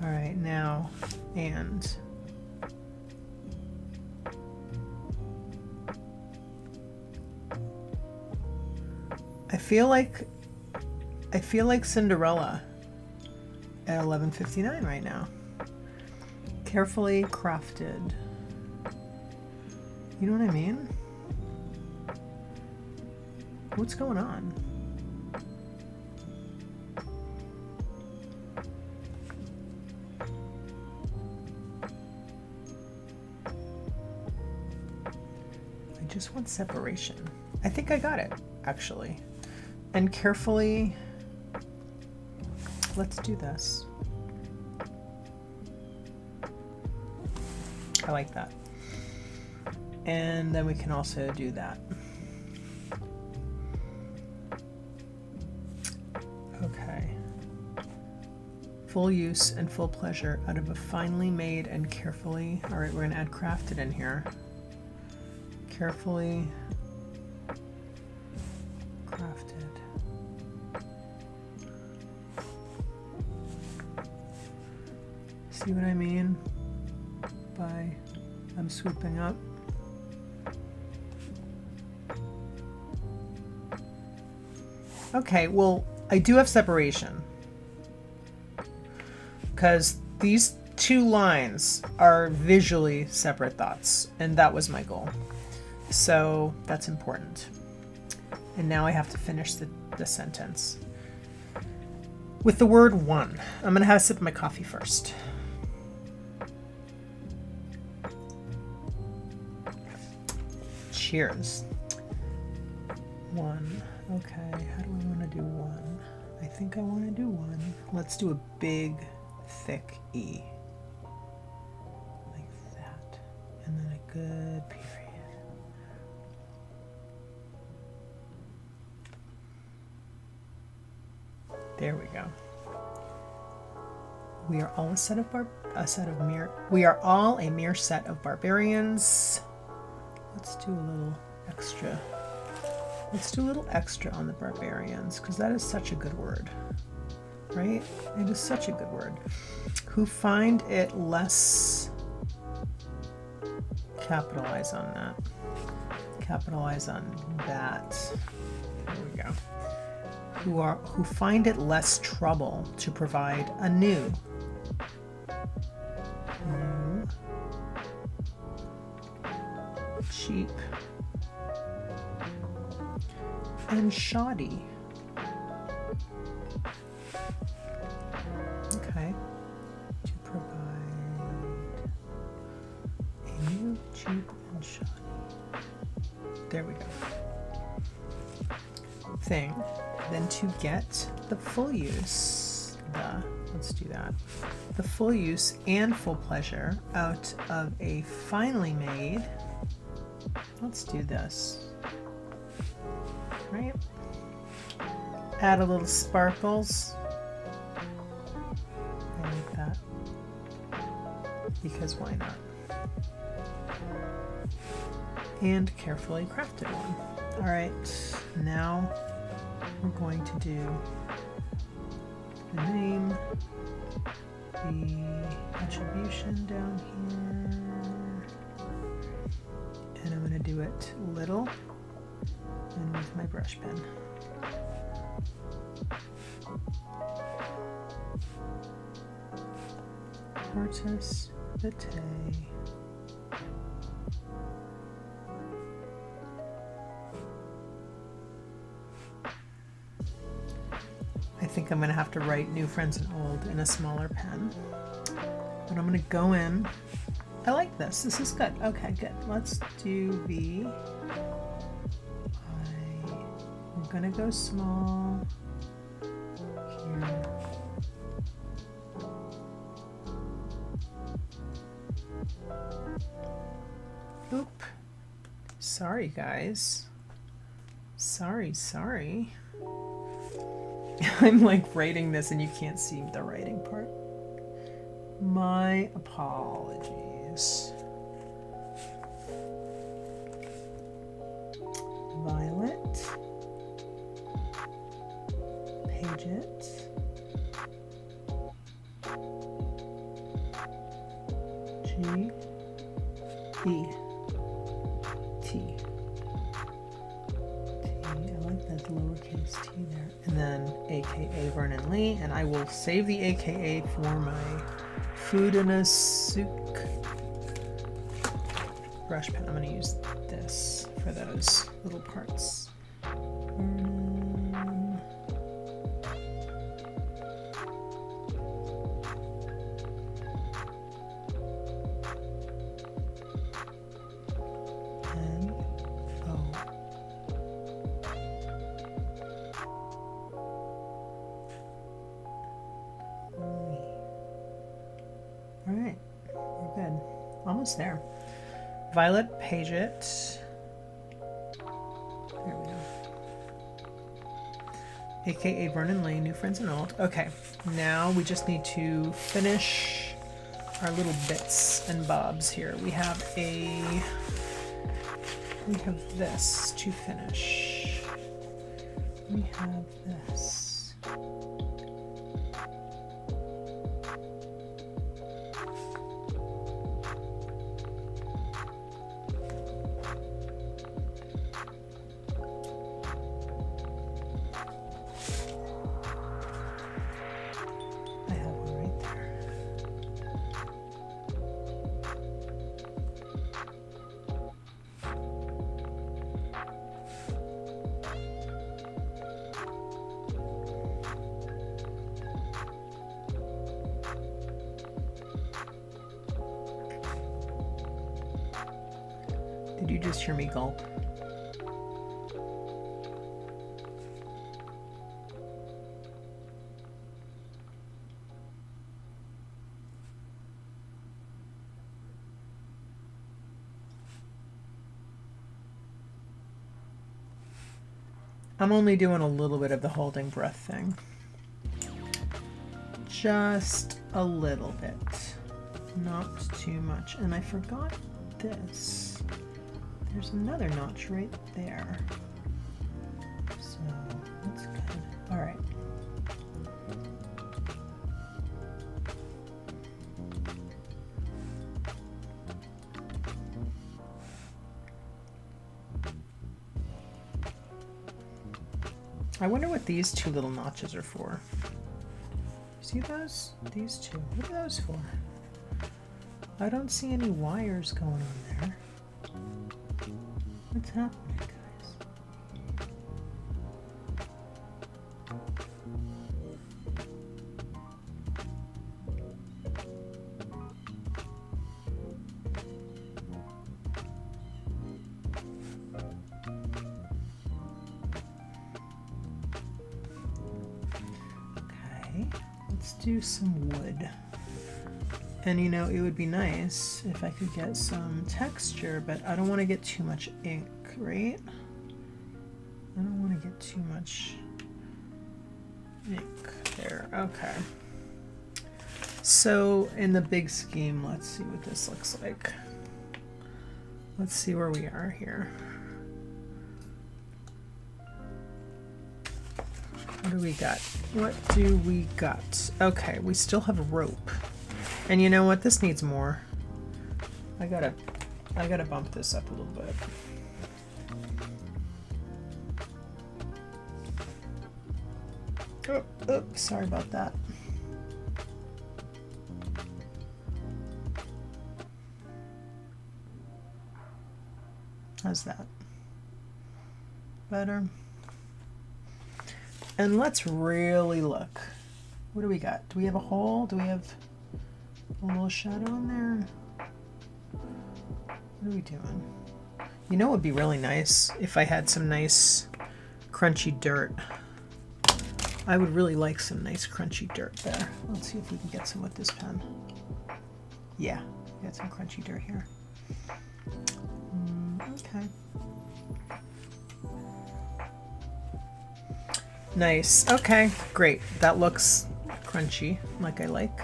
Speaker 1: All right, now, and I feel like Cinderella at 11:59 right now. Carefully crafted. You know what I mean? What's going on? I just want separation. I think I got it, actually. and carefully, let's do this. I like that. And then we can also do that. Okay. Full use and full pleasure out of a finely made and carefully, all right, we're gonna add crafted in here. Carefully crafted. See what I mean by I'm swooping up? Okay, well, I do have separation because these two lines are visually separate thoughts, and that was my goal. So that's important. And now I have to finish the sentence with the word one. I'm gonna have a sip of my coffee first. Cheers. One. Okay, how do I want to do one? I think I want to do one. Let's do a big, thick E. Like that. And then a good period. There we go. We are all we are all a mere set of barbarians. Let's do a little extra. Let's do a little extra on the barbarians, because that is such a good word, right? It is such a good word. Who find it less, capitalize on that. Capitalize on that. There we go. Who find it less trouble to provide a new, cheap, and shoddy. Okay. To provide a new, cheap, and shoddy. There we go. Thing. Then to get the full use, let's do that. The full use and full pleasure out of a finely made, let's do this. Right? Add a little sparkles. I like that. Because why not? And carefully crafted one. All right, now we're going to do the name, the attribution down here, and I'm going to do it little and with my brush pen. Artist Vitae. I think I'm going to have to write New Friends and Old in a smaller pen. But I'm going to go in. I like this. This is good. Okay, good. Let's do the... I'm going to go small here. Oop. Sorry, guys. Sorry. I'm like writing this and you can't see the writing part. My apologies. Violet Paget G E T. Lowercase t there, and then aka Vernon Lee, and I will save the aka for my food in a souk brush pen. I'm going to use this for those little parts. Vernon. almost there. Violet Paget. There we go. AKA Vernon Lane, new friends and old. Okay, now we just need to finish our little bits and bobs here. We have this to finish. We have this. Did you just hear me gulp? I'm only doing a little bit of the holding breath thing. Just a little bit. Not too much. And I forgot this. There's another notch right there. So that's good. All right. I wonder what these two little notches are for. See those? These two. What are those for? I don't see any wires going on there. What's happening, guys? Okay, let's do some wood. And you know, it would be nice if I could get some texture, but I don't want to get too much ink, right? I don't want to get too much ink there. Okay. So in the big scheme, let's see what this looks like. Let's see where we are here. What do we got? What do we got? Okay, we still have a rope. And you know what? This needs more. I gotta bump this up a little bit. Oh, sorry about that. How's that? Better? And let's really look. What do we got? Do we have a hole? Do we have a little shadow in there? What are we doing? You know, it would be really nice if I had some nice crunchy dirt. I would really like some nice crunchy dirt there. Let's see if we can get some with this pen. Yeah, got some crunchy dirt here. Okay. Nice. Okay, great. That looks crunchy, like I like.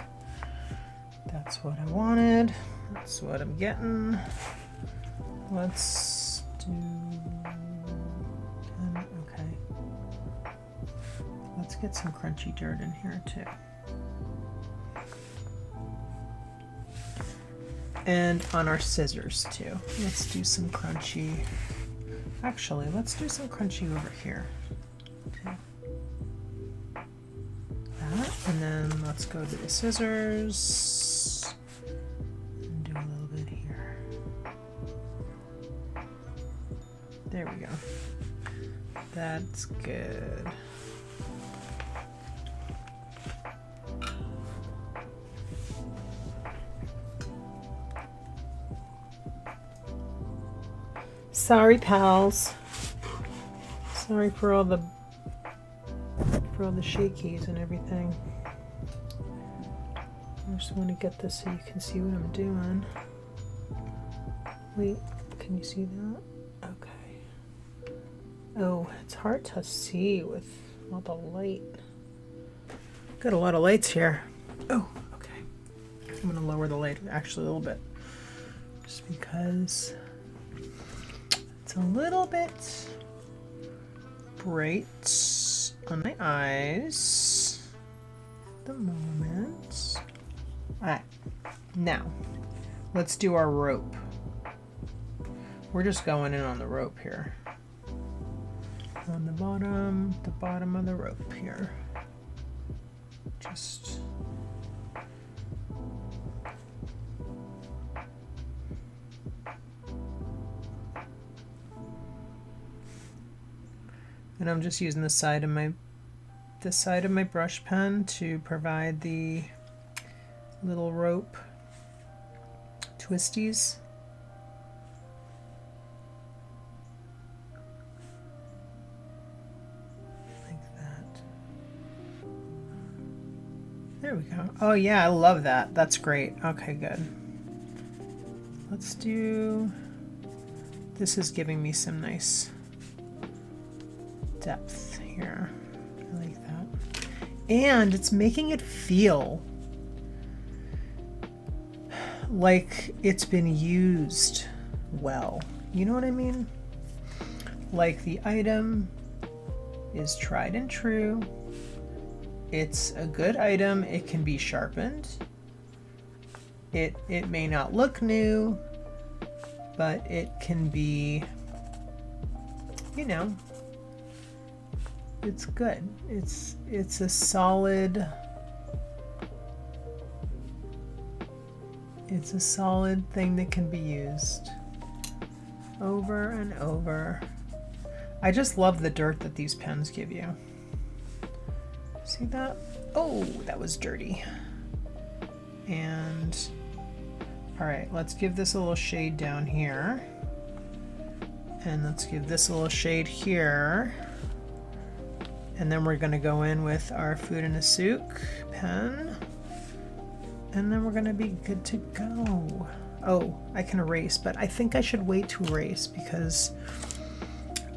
Speaker 1: That's what I wanted. That's what I'm getting. Let's do... okay. Let's get some crunchy dirt in here too. And on our scissors too. Let's do some crunchy. Actually, let's do some crunchy over here. Okay. That, and then let's go to the scissors and do a little bit here. There we go. That's good. Sorry, pals. Sorry for all the shakies and everything. I just want to get this so you can see what I'm doing. Wait, can you see that? Okay. Oh, it's hard to see with all the light. Got a lot of lights here. Oh, okay. I'm gonna lower the light actually a little bit, just because it's a little bit bright on my eyes at the moment. All right, now let's do our rope. We're just going in on the rope here. On the bottom of the rope here. Just and I'm just using the side of my brush pen to provide the little rope twisties. Like that. There we go. Oh yeah, I love that. That's great. Okay, good. Let's do, this is giving me some nice depth here. I like that. And it's making it feel like it's been used well. You know what I mean? Like the item is tried and true. It's a good item. It can be sharpened. It may not look new, but it can be, you know, it's good. It's a solid, it's a solid thing that can be used over and over. I just love the dirt that these pens give you. See that? Oh, that was dirty. And all right, let's give this a little shade down here. And let's give this a little shade here. And then we're gonna go in with our Food in a Souk pen. And then we're gonna be good to go. Oh, I can erase, but I think I should wait to erase because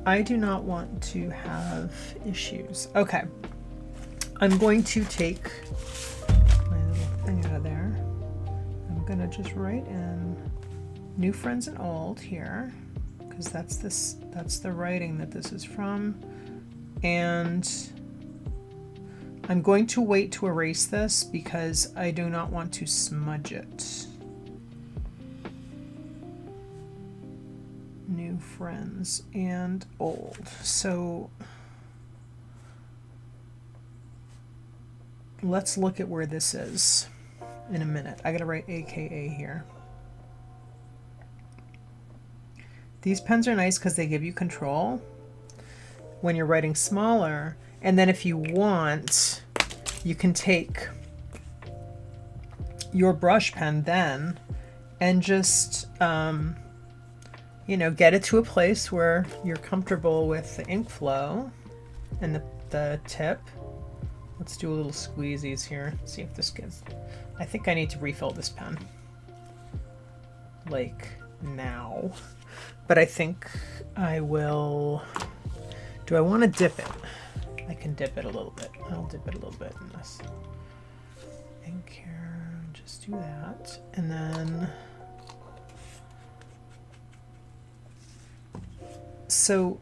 Speaker 1: I do not want to have issues. Okay, I'm going to take my little thing out of there. I'm gonna just write in New Friends and Old here, because that's the writing that this is from. And I'm going to wait to erase this because I do not want to smudge it. New Friends and Old. So let's look at where this is in a minute. I gotta write AKA here. These pens are nice because they give you control when you're writing smaller, and then if you want, you can take your brush pen then and just you know, get it to a place where you're comfortable with the ink flow and the tip. Let's do a little squeezies here, see if this gets, I think I need to refill this pen like now, but I think I will. Do I want to dip it? I can dip it a little bit. I'll dip it a little bit in this ink here. Just do that. And then, so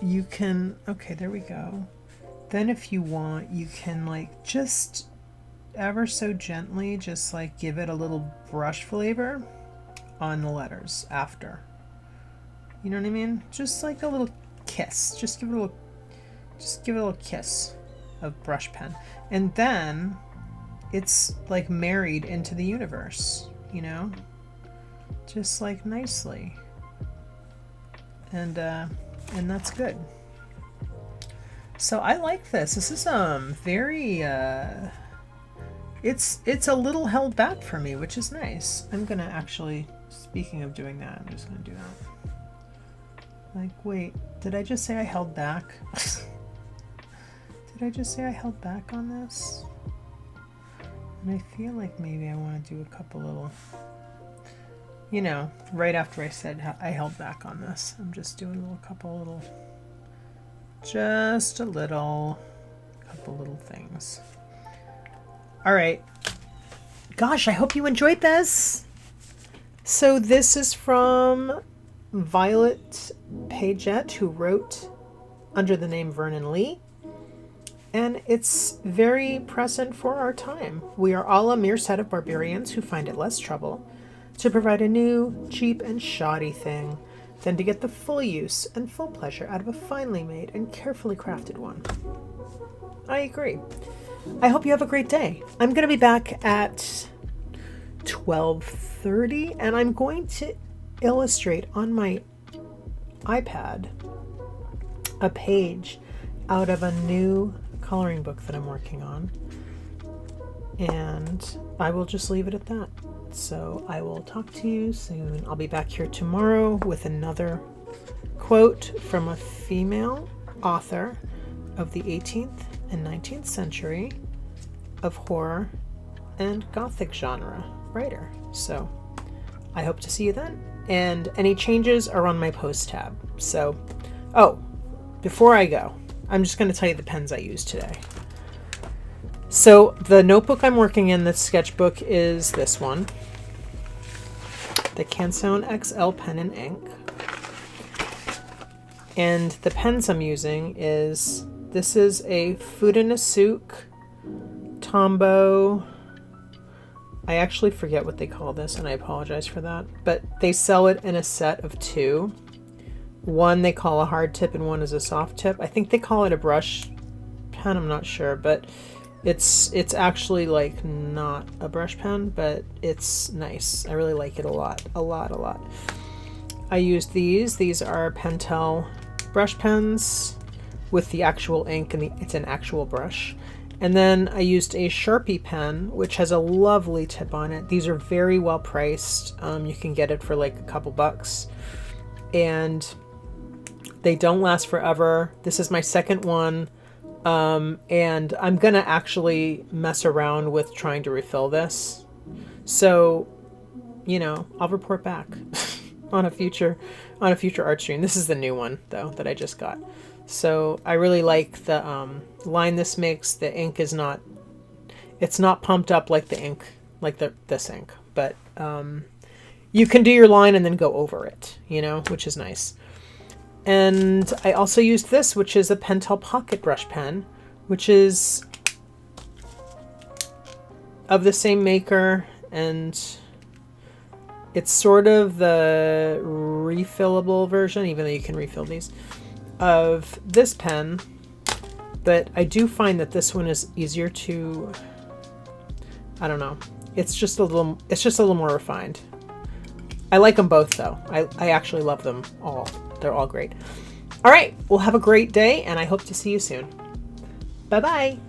Speaker 1: you can, okay, there we go. Then if you want, you can like just ever so gently just like give it a little brush flavor on the letters after. You know what I mean? Just like a little kiss. Just give it a little kiss of brush pen. And then it's like married into the universe, you know? Just like nicely. And that's good. So I like this. This is very it's a little held back for me, which is nice. I'm gonna actually, speaking of doing that, I'm just gonna do that. Like, wait, did I just say I held back? Did I just say I held back on this? And I feel like maybe I want to do a couple little, you know, right after I said I held back on this, I'm just doing a couple little things. All right. Gosh, I hope you enjoyed this. So this is from Violet Paget, who wrote under the name Vernon Lee. And it's very present for our time. We are all a mere set of barbarians who find it less trouble to provide a new, cheap, and shoddy thing than to get the full use and full pleasure out of a finely made and carefully crafted one. I agree. I hope you have a great day. I'm going to be back at 12:30, and I'm going to illustrate on my iPad a page out of a new coloring book that I'm working on, and I will just leave it at that. So I will talk to you soon. I'll be back here tomorrow with another quote from a female author of the 18th and 19th century of horror and Gothic genre writer. So I hope to see you then. And any changes are on my post tab. So, oh, before I go, I'm just going to tell you the pens I used today. So the notebook I'm working in, the sketchbook, is this one, the Caran XL pen and ink. And the pens I'm using this is a Fudanasuke Tombow. I actually forget what they call this, and I apologize for that. But they sell it in a set of two. One they call a hard tip and one is a soft tip. I think they call it a brush pen, I'm not sure, but it's actually like not a brush pen, but it's nice. I really like it a lot. I used these. These are Pentel brush pens with the actual ink, and it's an actual brush. And then I used a Sharpie pen, which has a lovely tip on it. These are very well priced. You can get it for like a couple bucks. And they don't last forever. This is my second one. And I'm going to actually mess around with trying to refill this. So, you know, I'll report back on a future art stream. This is the new one, though, that I just got. So I really like the line this makes. The ink is it's not pumped up like the ink, like this ink, but you can do your line and then go over it, you know, which is nice. And I also used this, which is a Pentel pocket brush pen, which is of the same maker, and it's sort of the refillable version, even though you can refill these, of this pen. But I do find that this one is easier to, I don't know, it's just a little more refined. I like them both though. I actually love them all. They're all great. All right, well, have a great day, and I hope to see you soon. Bye-bye.